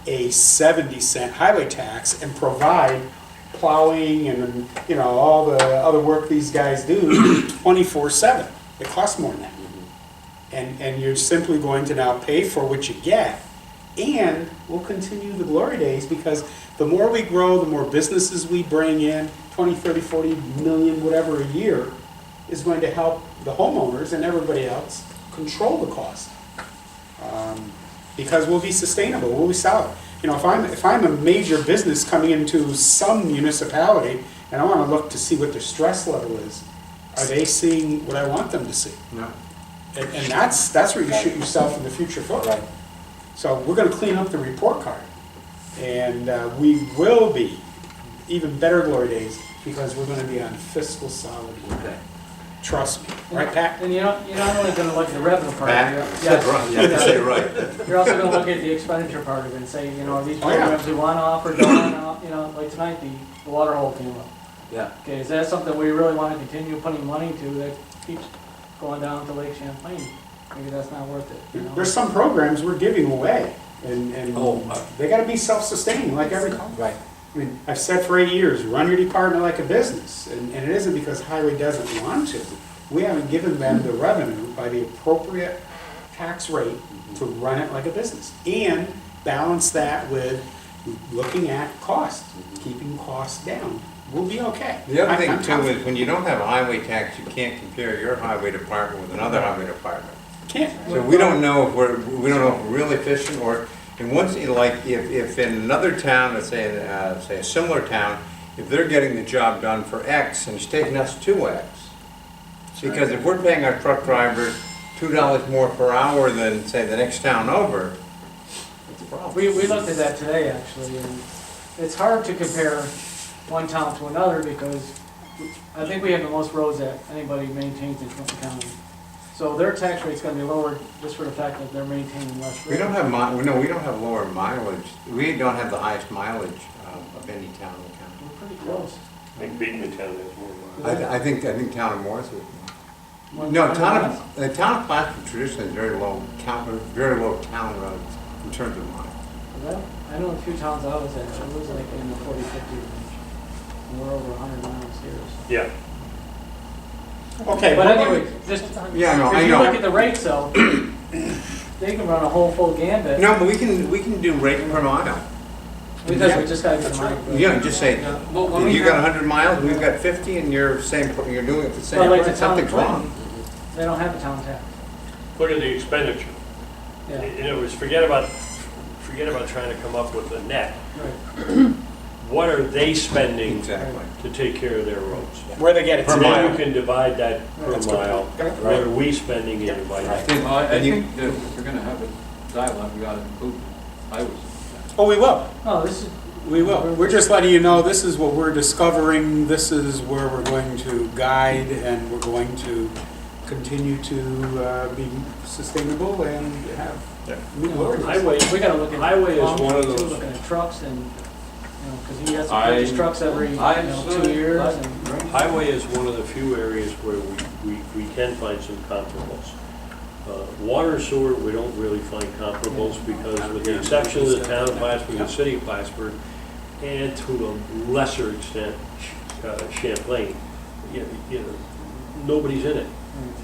a 70-cent highway tax and provide plowing and, all the other work these guys do 24/7. It costs more than that. And you're simply going to now pay for what you get, and we'll continue the glory days, because the more we grow, the more businesses we bring in, 20, 30, 40 million, whatever a year, is going to help the homeowners and everybody else control the cost. Because we'll be sustainable, we'll be solid. If I'm a major business coming into some municipality, and I want to look to see what their stress level is, are they seeing what I want them to see? No. And that's where you shoot yourself in the future foot. Right. So we're gonna clean up the report card. And we will be even better glory days because we're gonna be on fiscal solid ground. Trust me, right, Pat? And you're not only gonna look at the revenue part Pat? of it. Said right, you have to say right. You're also gonna look at the expenditure part of it and say, are these Oh, yeah. programs we wanna offer, don't wanna, like tonight, the water hole came up. Yeah. Okay, is that something we really wanna continue putting money to that keeps going down to Lake Champlain? Maybe that's not worth it, There's some programs we're giving away, and Oh. they gotta be self-sustaining like every Right. I mean, I've said for 8 years, run your department like a business, and it isn't because highway doesn't want to. We haven't given them the revenue by the appropriate tax rate to run it like a business. And balance that with looking at costs, keeping costs down. We'll be okay. The other thing I'm too confident. is when you don't have a highway tax, you can't compare your highway department with another highway department. Can't. So we don't know if we're really efficient or, and once, like, if in another town, let's say, say a similar town, if they're getting the job done for X and it's taking us 2X. Because if we're paying our truck driver $2 more per hour than, say, the next town over, it's a problem. We looked at that today, actually, and it's hard to compare one town to another because I think we have the most roads that anybody maintains in Clinton County. So their tax rate's gonna be lower just for the fact that they're maintaining less roads. We don't have we don't have lower mileage. We don't have the highest mileage of any town in the county. We're pretty close. I think Beekman Town has more. I think town of Morris is. One- No, one town miles. of Plattsburgh traditionally is very low town roads in terms of miles. Well, I know a few towns I was at, it was like in the 40, 50 range. And we're over 100 miles here. So. Yeah. Okay, But but anyway, just, Yeah, no, if I you look know. at the rates though, they can run a whole full gambit. No, but we can do rate per mile. Because we just gotta get the money. Yeah, just say, Well, when we you got have- 100 miles, we've got 50, and you're doing it the same Well, like price, the town of something's wrong. Clinton, they don't have a town tax. Look at the expenditure. Yeah, In other words, forget about trying to come up with a net. right. What are they spending Exactly. to take care of their roads? where they get it Per And then today. you can divide that per That's good. mile. What are we spending and divide that? Well, I And you- think that if we're gonna have a dialogue, we ought to include highways. Oh, we will. Oh, this is, We will. We're just letting you know, this is what we're discovering, this is where we're going to guide, and we're going to continue to be sustainable and have new glories. Highway, we gotta look at. highway is one of too, those, Looking at trucks and, cause he has to purchase trucks every, 2 years and. highway is one of the few areas where we can find some comparables. Water and sewer, we don't really find comparables because with the exception of the town of Plattsburgh, the city of Plattsburgh, and to a lesser extent Champlain, you know, nobody's in it.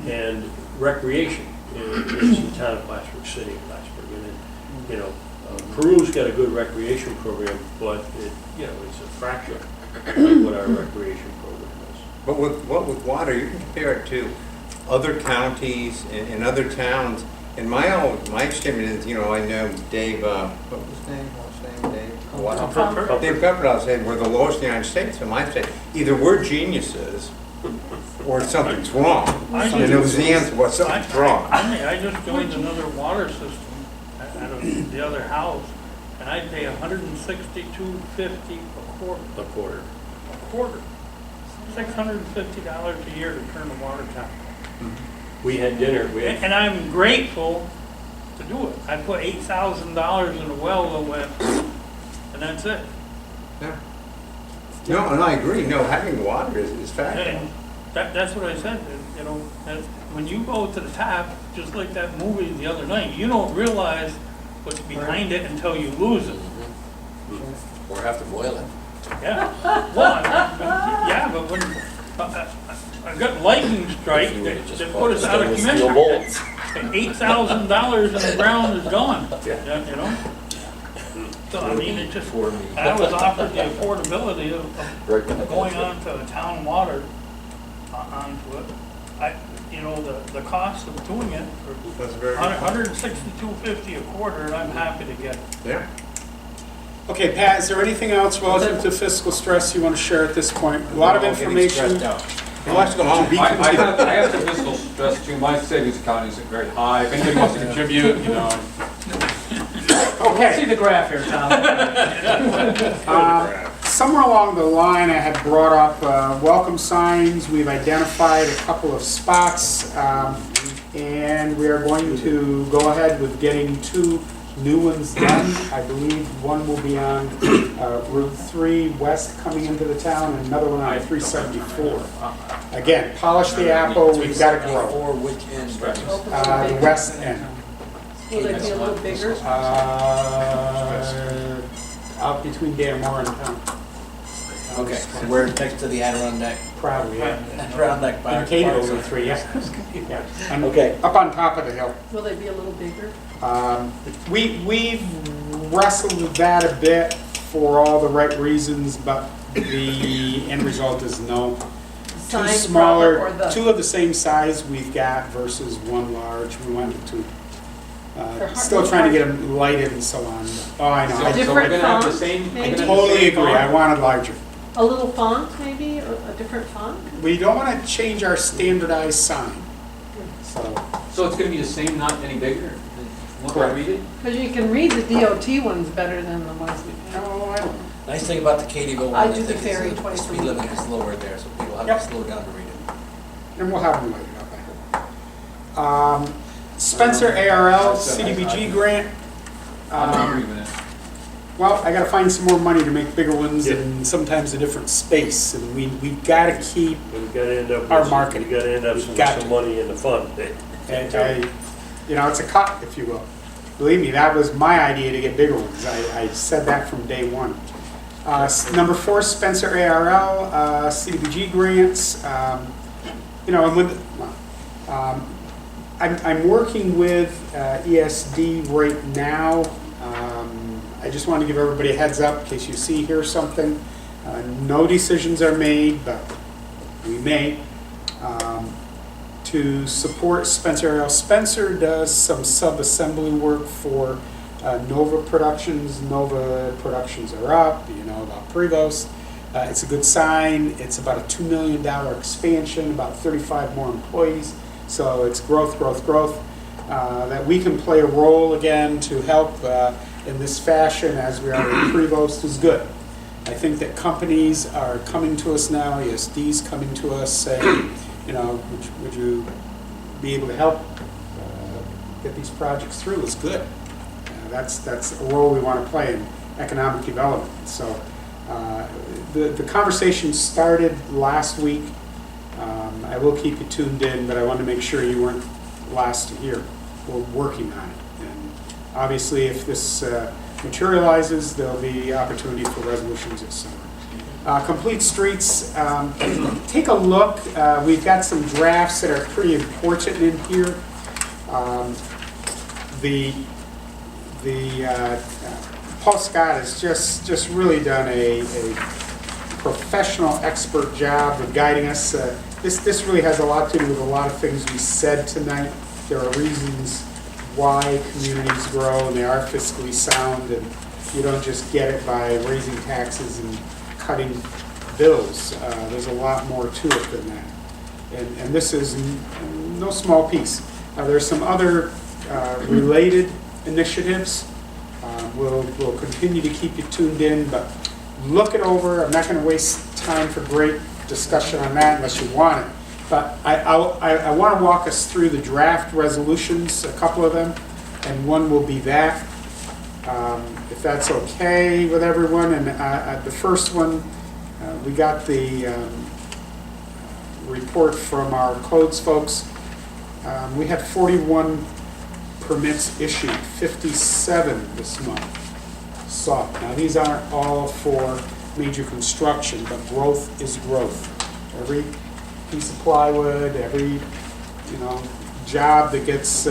And recreation is the town of Plattsburgh, city of Plattsburgh. And it, you know, Peru's got a good recreation program, but it, you know, it's a fraction of what our recreation program is. But with water, you can compare it to other counties and other towns. And my statement is, I know Dave, what was his name? Last name, Dave? What? Dave Cupperdoll said we're the lowest in the United States. And I said, either we're geniuses or something's wrong. And it was the answer was something's wrong. I just joined another water system out of the other house, and I pay $162.50 A quarter. a quarter. $650 a year to turn the water tap. We had dinner, And I'm grateful to do it. I put $8,000 in a well that went, and that's it. Yeah. No, and I agree. No, having water is fabulous. And that's what I said, that when you go to the tap, just like that movie the other night, you don't realize what's behind it until you lose it. Or have to boil it. Yeah. Well, yeah, but when I got lightning strike that put us out of commission, and $8,000 in the ground is gone. So I mean, it just, I was offered the affordability of going on to the town water onto it. The cost of doing it for That's very $162.50 a quarter, and I'm happy to get it. Yeah. Okay, Pat, is there anything else relative to fiscal stress you want to share at this point? A lot of We're all getting stressed information. out. He wants to go home. I have to fiscal stress too, my savings account isn't very high, if anybody wants to contribute, you know. Let's see Okay. the graph here, Tom. Somewhere along the line, I had brought up welcome signs. We've identified a couple of spots, and we are going to go ahead with getting 2 new ones done. I believe one will be on Route 3 West coming into the town, and another one on 374. Again, polish the apple, we've got to grow. Or which end? The west end. Will they be a little bigger? Out between Danmore and town. Okay, so we're next to the Adirondack, Probably, yeah. Adirondack Fire. Indicated over 3, yeah. Yeah. And Okay. up on top of the hill. Will they be a little bigger? We've wrestled with that a bit for all the right reasons, but the end result is no. 2 Size proper or smaller, the? 2 of the same size we've got versus 1 large. We went with 2. Still trying to get them lighted and so on. Oh, I know. So I we're Different gonna have the font, same. maybe? totally agree. I wanted larger. A little font, maybe, or a different font? We don't want to change our standardized sign. So, So it's gonna be the same, not any bigger? What I read it? Because you can read the DOT ones better than the ones we have. no, I don't know. Nice thing about the Katyville I one do is the that ferry the twice a speed week. limit is lower there, so people have Yep. to slow down to read it. And we'll have them lighted up, I hope. Spencer ARL CDBG grant. I'm not agreeing with it. Well, I gotta find some more money to make bigger ones Yeah. and sometimes a different space. And we've gotta keep, We've got to end up. Our with- marketing. We've got to end up We've with got some to. money in the fund. it's a cut, if you will. Believe me, that was my idea to get bigger ones. I said that from day one. Number 4, Spencer ARL, CDBG grants. And with, I'm working with ESD right now. I just want to give everybody a heads up in case you see, hear something. No decisions are made, but we may. To support Spencer ARL. Spencer does some sub-assembly work for Nova Productions. Nova Productions are up, you know about Prevost. It's a good sign. It's about a $2 million expansion, about 35 more employees. So it's growth, growth, growth. That we can play a role again to help in this fashion as we are in Prevost is good. I think that companies are coming to us now, ESD's coming to us saying, would you be able to help get these projects through is good. That's a role we want to play in economic development. So the conversation started last week. I will keep you tuned in, but I want to make sure you weren't last to hear. We're working on it. And obviously, if this materializes, there'll be opportunity for resolutions this summer. Complete Streets, take a look. We've got some drafts that are pretty important in here. Paul Scott has just really done a professional, expert job of guiding us. This really has a lot to do with a lot of things we said tonight. There are reasons why communities grow, and they are fiscally sound, and you don't just get it by raising taxes and cutting bills. There's a lot more to it than that. And this is no small piece. There's some other related initiatives. We'll continue to keep you tuned in, but look it over. I'm not going to waste time for great discussion on that unless you want it. But I want to walk us through the draft resolutions, a couple of them, and one will be that, if that's okay with everyone. And the first one, we got the report from our codes folks. We had 41 permits issued, 57 this month sought. Now, these aren't all for major construction, but growth is growth. Every piece of plywood, every job that gets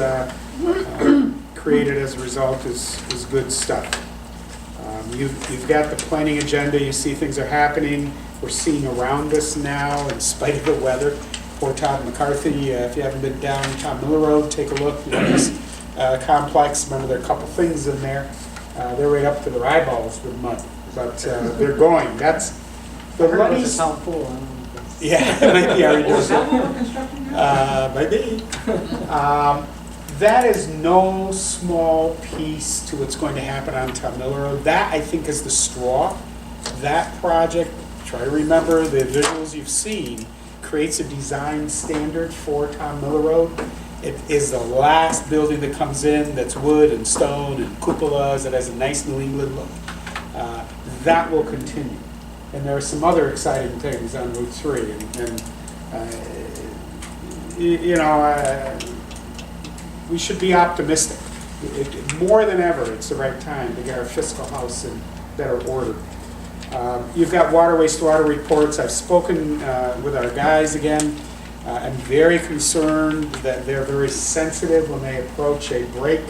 created as a result is good stuff. You've got the planning agenda. You see things are happening. We're seeing around us now, in spite of the weather. Poor Todd McCarthy, if you haven't been down Tom Miller Road, take a look. Nice complex. Remember, there are a couple things in there. They're right up to their eyeballs with mud, but they're going. That's the I heard it was a money's. town pool. Yeah, it might be already Oh, is that done. what we're constructing now? Maybe. That is no small piece to what's going to happen on Tom Miller Road. That, I think, is the straw. That project, try to remember the visuals you've seen, creates a design standard for Tom Miller Road. It is the last building that comes in that's wood and stone and cupolas, that has a nice New England look. That will continue. And there are some other exciting things on Route 3. We should be optimistic. More than ever, it's the right time to get our fiscal house in better order. You've got water, wastewater reports. I've spoken with our guys again. I'm very concerned that they're very sensitive when they approach a break,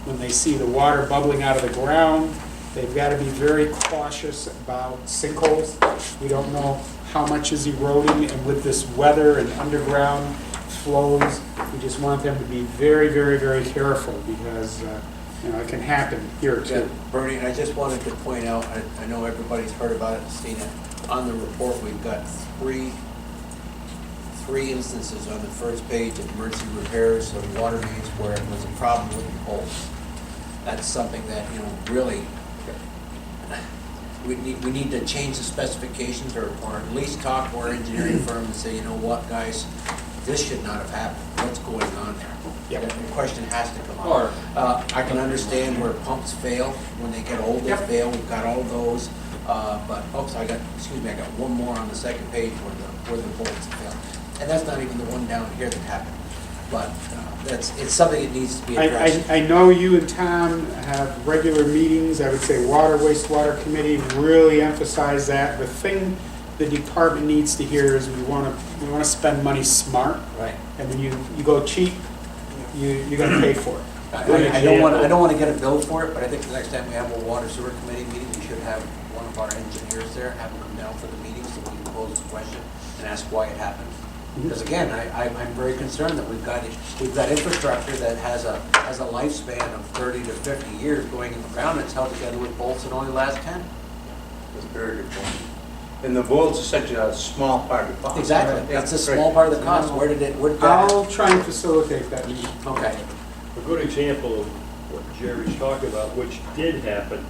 when they see the water bubbling out of the ground. They've got to be very cautious about sinkholes. We don't know how much is eroding, and with this weather and underground flows, we just want them to be very, very, very careful, because it can happen here Yeah, too. Bernie, I just wanted to point out, I know everybody's heard about it, seen it. On the report, we've got three instances on the first page of emergency repairs of water mains where it was a problem with the poles. That's something that, really, we need to change the specifications, or at least talk to our engineering firm and say, you know what, guys, this should not have happened. What's going on there? Yep. The question has to come Or- up. I can understand where pumps fail, when they get old, they fail, we've got all those. But, I got one more on the second page where the bolts fail. And that's not even the one down here that happened. But it's something that needs to be addressed. I know you and Tom have regular meetings. I would say Water, Wastewater Committee really emphasize that. The thing the department needs to hear is we want to spend money smart. Right. And when you go cheap, you're going to pay for it. I don't want to get a bill for it, but I think the next time we have a water sewer committee meeting, we should have one of our engineers there, have them come down for the meeting so we can pose the question and ask why it happened. Because again, I'm very concerned that we've got infrastructure that has a lifespan of 30 to 50 years going in the ground, and it's held together with bolts that only last 10. That's a very good point. And the bolts are such a small part of the cost. Exactly, that's a small part of the cost. Where did that? I'll try and facilitate that meeting. Okay. A good example of what Jerry's talking about, which did happen,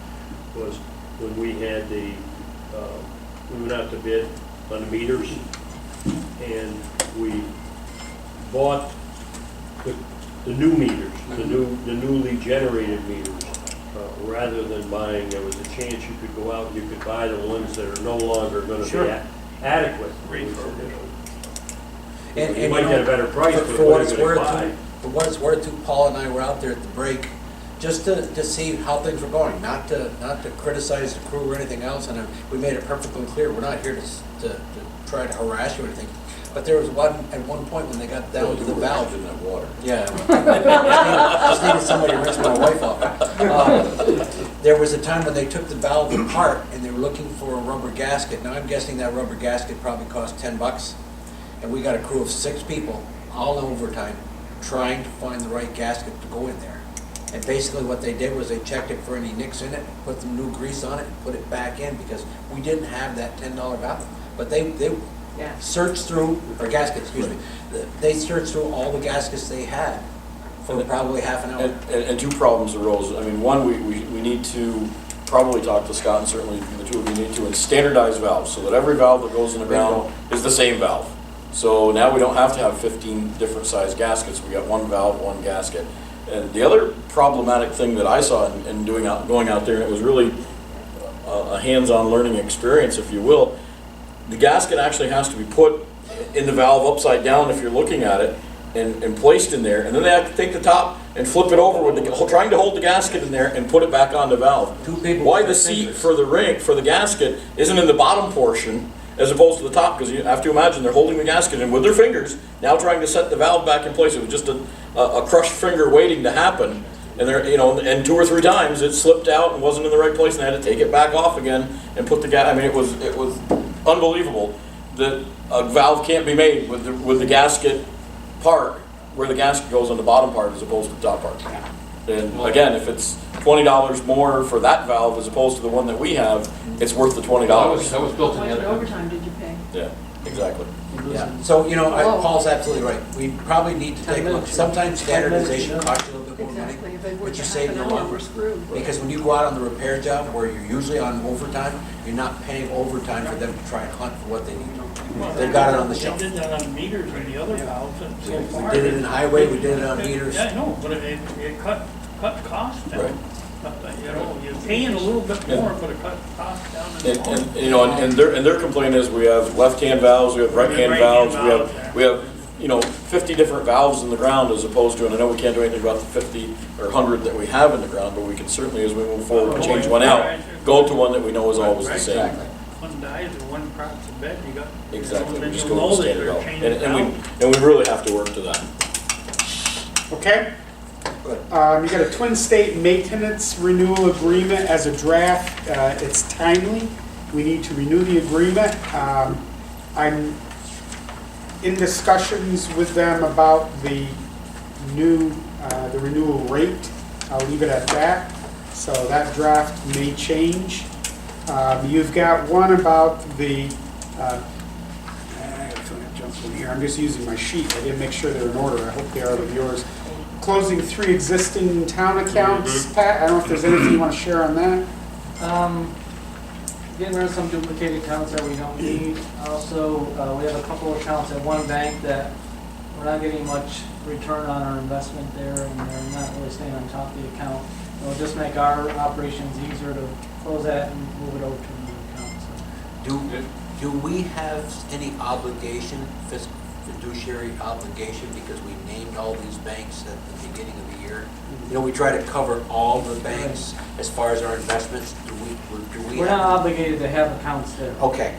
was when we had we went out to bid on the meters, and we bought the new meters, the newly generated meters, rather than buying. There was a chance you could go out and you could buy the ones that are no longer going to Sure. be adequate. And You might get a better price, but for what what are it's you going to worth, buy? for what it's worth, too, Paul and I were out there at the break just to see how things were going, not to criticize the crew or anything else. And we made it perfectly clear, we're not here to try to harass you or anything. But there was at one point when they got down to the valve. Didn't have water. Yeah. Just needed somebody to rinse my wife off. There was a time when they took the valve apart and they were looking for a rubber gasket. Now I'm guessing that rubber gasket probably cost $10. And we got a crew of 6 people, all overtime, trying to find the right gasket to go in there. And basically what they did was they checked it for any nicks in it, put some new grease on it, and put it back in, because we didn't have that $10 valve. But they searched through, or gasket, excuse me, they searched through all the gaskets they had for probably half an hour. And two problems arose. I mean, one, we need to probably talk to Scott, and certainly the two of you need to, and standardize valves, so that every valve that goes in the ground is the same valve. So now we don't have to have 15 different size gaskets. We got one valve, one gasket. And the other problematic thing that I saw in going out there, and it was really a hands-on learning experience, if you will, the gasket actually has to be put in the valve upside down if you're looking at it, and placed in there, and then they have to take the top and flip it over with trying to hold the gasket in there and put it back on the valve. Two people Why with the their seat fingers. for the gasket isn't in the bottom portion as opposed to the top, because you have to imagine they're holding the gasket in with their fingers, now trying to set the valve back in place. It was just a crushed finger waiting to happen, and and 2 or 3 times it slipped out and wasn't in the right place, and they had to take it back off again and put the gas. I mean, it was unbelievable that a valve can't be made with the gasket part where the gasket goes on the bottom part as opposed to the top part. And again, if it's $20 more for that valve as opposed to the one that we have, it's worth the $20. That was built How in the much other. overtime did you pay? Yeah. Exactly. Yeah, so, you know, Whoa. Paul's absolutely right. We probably need to take a look. Sometimes standardization costs you a little bit more money. Exactly, if they But work you half save an in the hour, long we're run. screwed. Because when you go out on the repair job, where you're usually on overtime, you're not paying overtime for them to try and hunt for what they need. They've got it on the shelf. They did that on meters in the other valves and so We far. did it in highway, we did it on meters. Yeah, I know, but it cut costs Right. down. You know, you're paying a little bit more, but it cut costs down in the long run. And, you know, and their complaint is we have left-hand valves, we have right-hand Right-hand valves, valves, we have, you know, 50 different valves in the ground as opposed to, and I know we can't do anything about the 50 or 100 that we have in the ground, but we can certainly, as we move forward, change one out, go to one that we know is always the same. Exactly. One dies or one crops the bed, you got. you know, Exactly, we then just you'll go know to that standard they're valve. changing And we really have to work to that. Okay? Good. You got a Twin State Maintenance Renewal Agreement as a draft. It's timely. We need to renew the agreement. I'm in discussions with them about the the renewal rate. I'll leave it at that. So that draft may change. You've got one about the, I gotta jump in here. I'm just using my sheet. I didn't make sure they're in order. I hope they are with yours. Closing 3 existing town accounts. Pat, I don't know if there's anything you want to share on that? Getting rid of some duplicated accounts that we don't need. Also, we have a couple of accounts at one bank that we're not getting much return on our investment there, and they're not really staying on top of the account. It'll just make our operations easier to close that and move it over to another account. So Do we have any obligation, fiduciary obligation, because we named all these banks at the beginning of the year? You know, we try to cover all the banks as far as our investments. Do we we're not have? obligated to have accounts there, Okay,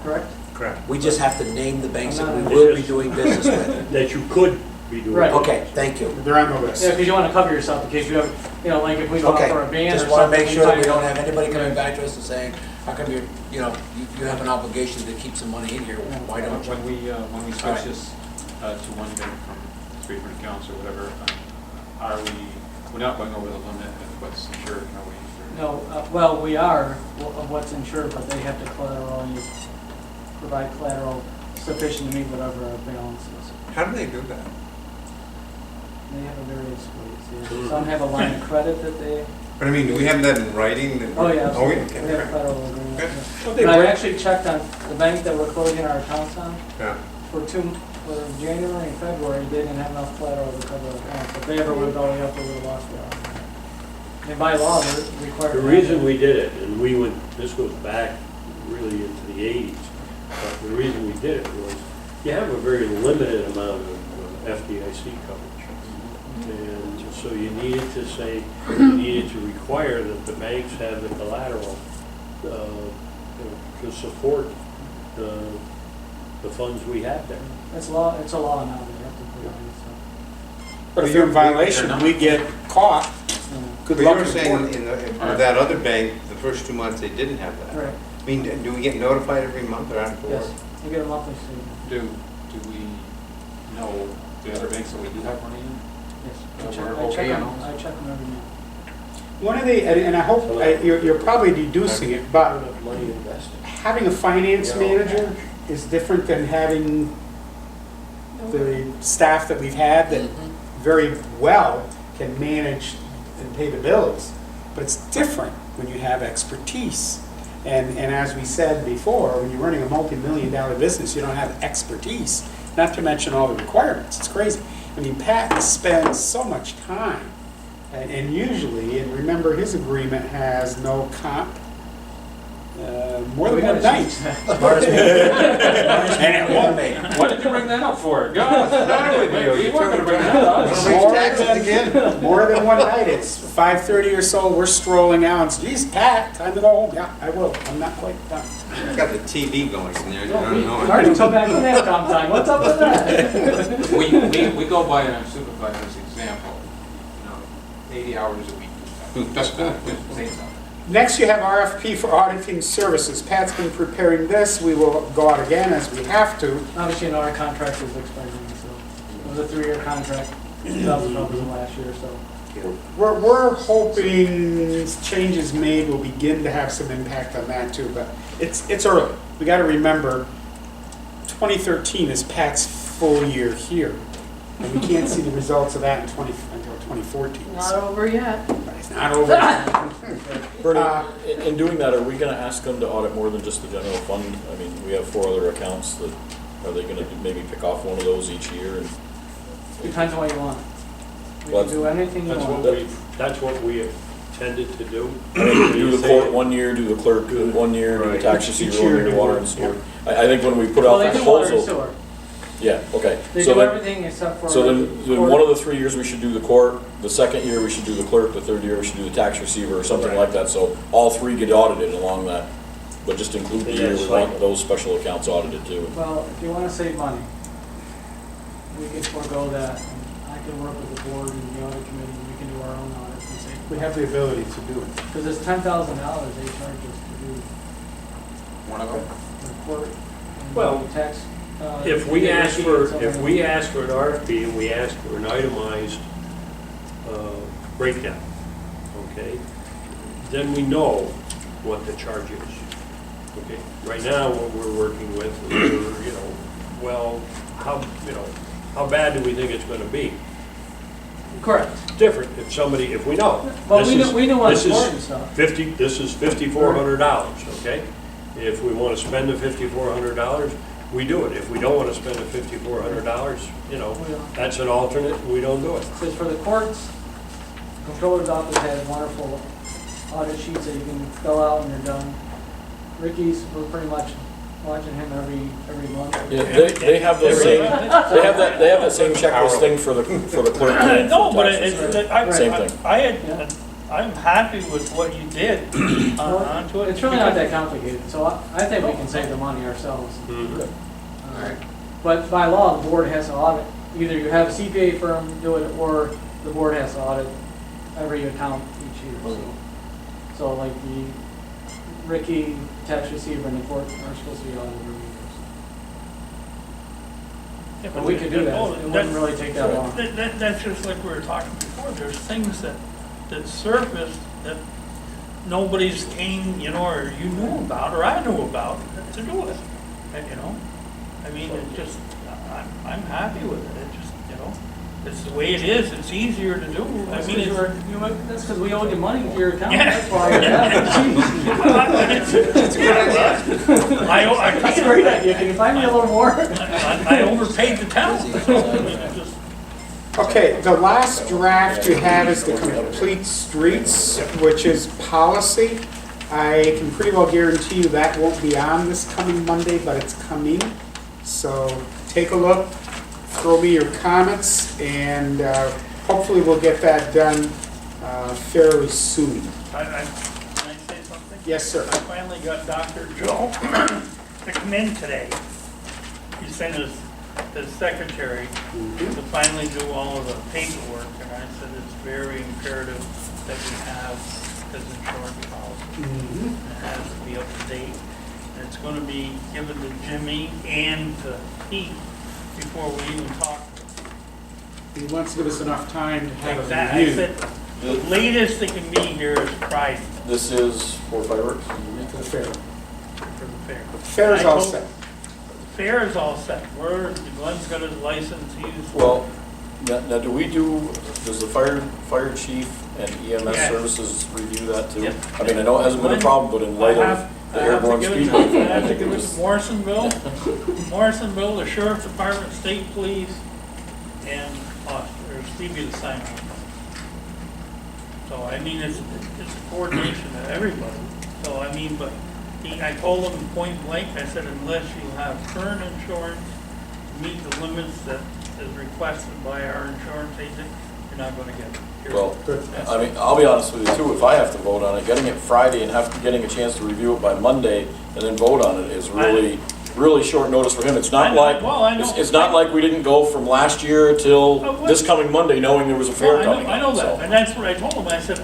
correct? Correct. we just have to name the banks that we I'm will not- be doing business with. That you could be doing. Right. Okay, thank you. They're on the list. Yeah, because you want to cover yourself in case you have, you know, like if we go out Okay, for a band or just something. want to make sure that we find- don't have anybody coming back to us and saying, how come you have an obligation to keep some money in here, why don't you? When we All right. switch this to one bank from 3 different accounts or whatever, we're not going over the limit of what's insured, are we? No, well, we are of what's insured, but they have to provide collateral sufficient to meet whatever our balance is. How do they do that? They have a various ways, yeah. Some have a line of credit that they, But I mean, do we have that in writing? that oh we- yeah, Oh, we absolutely. We have a okay. federal agreement. Good. yeah. they But I break- actually checked on the bank that we're closing our accounts on, Yeah. for January and February, they didn't have enough collateral to cover the accounts. If they ever would have gone up, they would have lost it all. And by law, they're required. The to reason have we did it, and we went, this goes back really into the 80s, but the reason we did it was you have a very limited amount of FDIC coverage. And so you needed to say, you needed to require that the banks have the collateral to support the funds we have there. It's law, it's a law now, they have to put on it, But if you're in violation, we get caught. so. Good But you luck were in saying court. in with that other bank, the first 2 months, they didn't have that. Right, I mean, do we get notified every month or after? yes, you get a monthly statement, Do we know the other banks that we do have money in? yes. We're I check okay on them, those? I check them every month. One of the, and I hope, you're probably deducing it, but Enough money invested. having a finance manager is different than having the staff that we've had that very well can manage and pay the bills. But it's different when you have expertise. And as we said before, when you're running a multi-million-dollar business, you don't have expertise, not to mention all the requirements. It's crazy. I mean, Pat spends so much time, and usually, and remember his agreement has no comp, more than one night. Smartest man. And it won't. Why did you bring that up for? God, you weren't gonna bring that up. More than one night. It's 5:30 or so, we're strolling out, and geez, Pat, time to go home. Yeah, I will. I'm not quite done. Got the TV going in there, you don't know it. Already come back from that time, what's up with that? We go by an unsupervisor's example, 80 hours a week. Doesn't matter, same stuff. Next, you have RFP for auditing services. Pat's been preparing this. We will go out again as we have to. Obviously, our contract is expiring, so it was a 3-year contract, 2012 was the last year, so. We're hoping changes made will begin to have some impact on that too, but it's early. We got to remember, 2013 is Pat's full year here. And we can't see the results of that until 2014. Not over yet. But it's not over. Bernie, in doing that, are we gonna ask them to audit more than just the general fund? I mean, we have 4 other accounts that, are they gonna maybe pick off one of those each year? And Depends on what you want. We Well, can do anything you want. That's what we have tended to do. do the court one year, do the clerk one year, do the Right. tax Each receiver year 1 year, do water one, and sewer. yeah. I think when we put Well, out they the do water and proposal. sewer. Yeah, okay. They So do then, everything except for. so then one of the 3 years we should do the court, the second year we should do the clerk, the third year we should do the tax receiver or something Right. like that. So all 3 get audited along that, but just include the Yeah, year we it's want like- those special accounts audited too. Well, if you wanna save money, we can forego that. And I can work with the board and the audit committee, and we can do our own audits and save. We have the ability to do it. Because it's $10,000 they charge us to do One of them? the court and Well, the tax. If we ask something. for an RFP and we ask for an itemized breakdown, okay, then we know what the charge is. Okay, right now, what we're working with, well, how bad do we think it's gonna be? Correct. Different if we know. Well, This we is- know what's this is important stuff. this is $5,400, okay? If we wanna spend the $5,400, we do it. If we don't wanna spend the $5,400, that's an alternate, we don't do it. Because for the courts, the Comptroller's office has wonderful audit sheets that you can fill out when you're done. Ricky's, we're pretty much watching him every month. Yeah, they have those same, they have that same checklist thing for the clerk and No, for but the tax receiver. it's, Same thing. I'm happy with what you did onto it. It's really not that complicated, so I think we can save the money ourselves. Mhm. But by law, the board has to audit. Either you have a CPA firm do it, or the board has to audit every account each year. So like the Ricky, tax receiver, and the court are supposed to be audited every year. Yeah, But we could do that. It wouldn't really take that long. That's just like we were talking before, there's things that surfaced that nobody's came, or you knew about, or I knew about, to do it, I mean, it just, I'm happy with it, it's the way it is, it's easier to do, I mean, it's. That's because we owed you money to your account, Yeah. that's why you're having it. That's a good idea. That's a great idea, can you find me a little more? I overpaid the town. Okay, the last draft you have is the complete streets, which is policy. I can pretty well guarantee you that won't be on this coming Monday, but it's coming. So take a look, throw me your comments, and hopefully we'll get that done fairly soon. Can I say something? Yes, sir. I finally got Dr. Joe to come in today. He sent his secretary to finally do all of the paperwork, and I said it's very imperative that we have this insurance policy. It has to be up to date, and it's going to be given to Jimmy and to Pete before we even talk. He wants to give us enough time to have a Exactly. I review. said, the latest it can be here is Friday This is for fireworks? For the fair. for the fair. Fair is I all told- set. Fair is all set. Glenn's got his license, he's. Well, now does the fire chief and EMS Yes. services review that too? Yep. I mean, I know it hasn't been a problem, but in light of the airborne speed. I have to give it to Morrisonville, the sheriff's department, state police, and us, or Stevie to sign off. So, I mean, it's a coordination of everybody. So, I mean, but I told him point blank, I said, unless you have current insurance, meet the limits that is requested by our insurance agent, you're not gonna get it. Well, I mean, I'll be honest with you too, if I have to vote on it, getting it Friday and getting a chance to review it by Monday and then vote on it is really short notice for him. It's not I know, like, well, I know. it's not like we didn't go from last year till Oh, what? this coming Monday knowing there was a fair Well, coming. I know up, that, so. and that's what I told him. I said,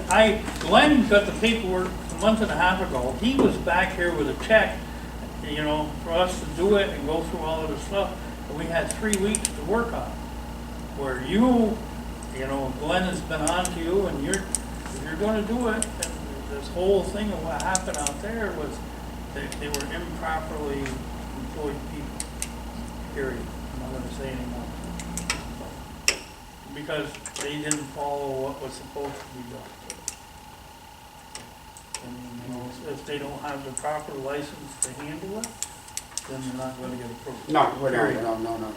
Glenn got the paperwork a month and a half ago. He was back here with a check, for us to do it and go through all of the stuff. And we had 3 weeks to work on it. Where Glenn has been on to you, and if you're gonna do it, and this whole thing of what happened out there was they were improperly employed people. period. I'm not gonna say anymore. Because they didn't follow what was supposed to be done. And, you know, if they don't have the proper license to handle it, then they're not gonna get approved. No, no.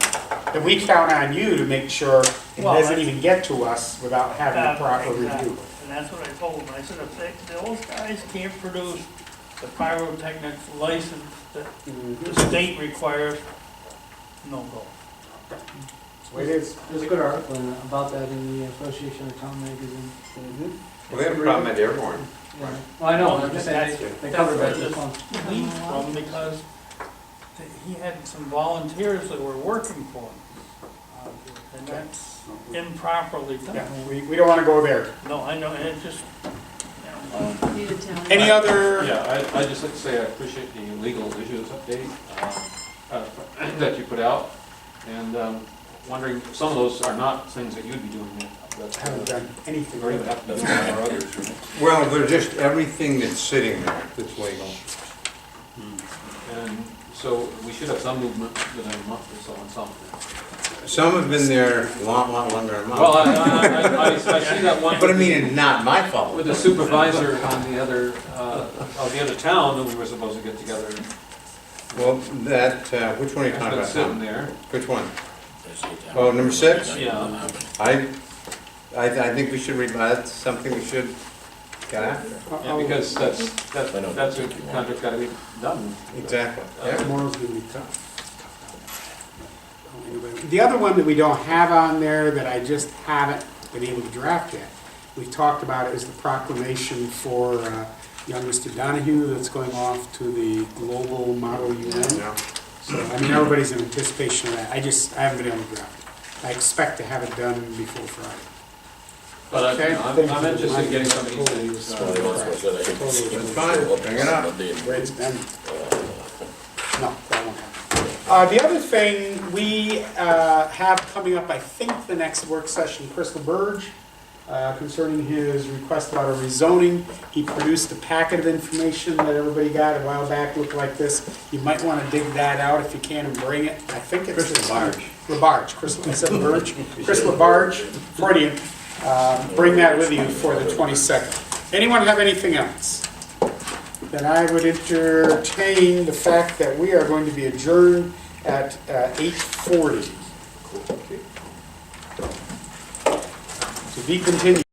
And we count on you to make sure it Well, doesn't that's- even get to us without having a proper Exactly. review. And that's what I told them. I said, if those guys can't produce the pyrotechnics license that the state requires, no go. That's the way it is. There's a good article about that in the Association of Town Magazine. Well, they have a problem at Airborne. Yeah. Well, I know, I'm just saying, they covered that this month. Lead from because he had some volunteers that were working for him. And that's improperly Yeah, done. we don't want to go there. No, I know, and it just, Need a town. Any other? Yeah, I just like to say I appreciate the legal issues update that you put out, and wondering, if some of those are not things that you'd be doing, but Haven't done anything. or even have to do with others, right? Well, they're just everything that's sitting there that's legal. And so we should have some movement within a month or so on some of them. Some have been there a lot longer than mine. Well, I see that one. But I mean, it's not my fault. With the supervisor on the other, of the other town that we were supposed to get together. Well, that, which one are you It's talking been about? sitting Tom? there. Which one? Oh, number 6? Yeah. I think we should, that's something we should get after. Yeah, because that's a contract gotta be done. Exactly, yeah. Tomorrow's gonna be tough. The other one that we don't have on there that I just haven't been able to draft yet, we've talked about it, is the proclamation for young Mr. Donahue that's going off to the global model UN. Yeah. So, I mean, everybody's in anticipation of that. I haven't been able to draft it. I expect to have it done before Friday. But Okay. I'm interested in getting some of these things. That's fine, bring it up. It's been, no, that won't happen. The other thing we have coming up, I think the next work session, Plattsbrgh, concerning his request about a rezoning. He produced a packet of information that everybody got a while back, looked like this. You might want to dig that out if you can and bring it. I think it's Labarge, Chris Labarge, Freudian. Bring that with you for the 22nd. Anyone have anything else? Then I would entertain the fact that we are going to be adjourned at 8:40. To be continued.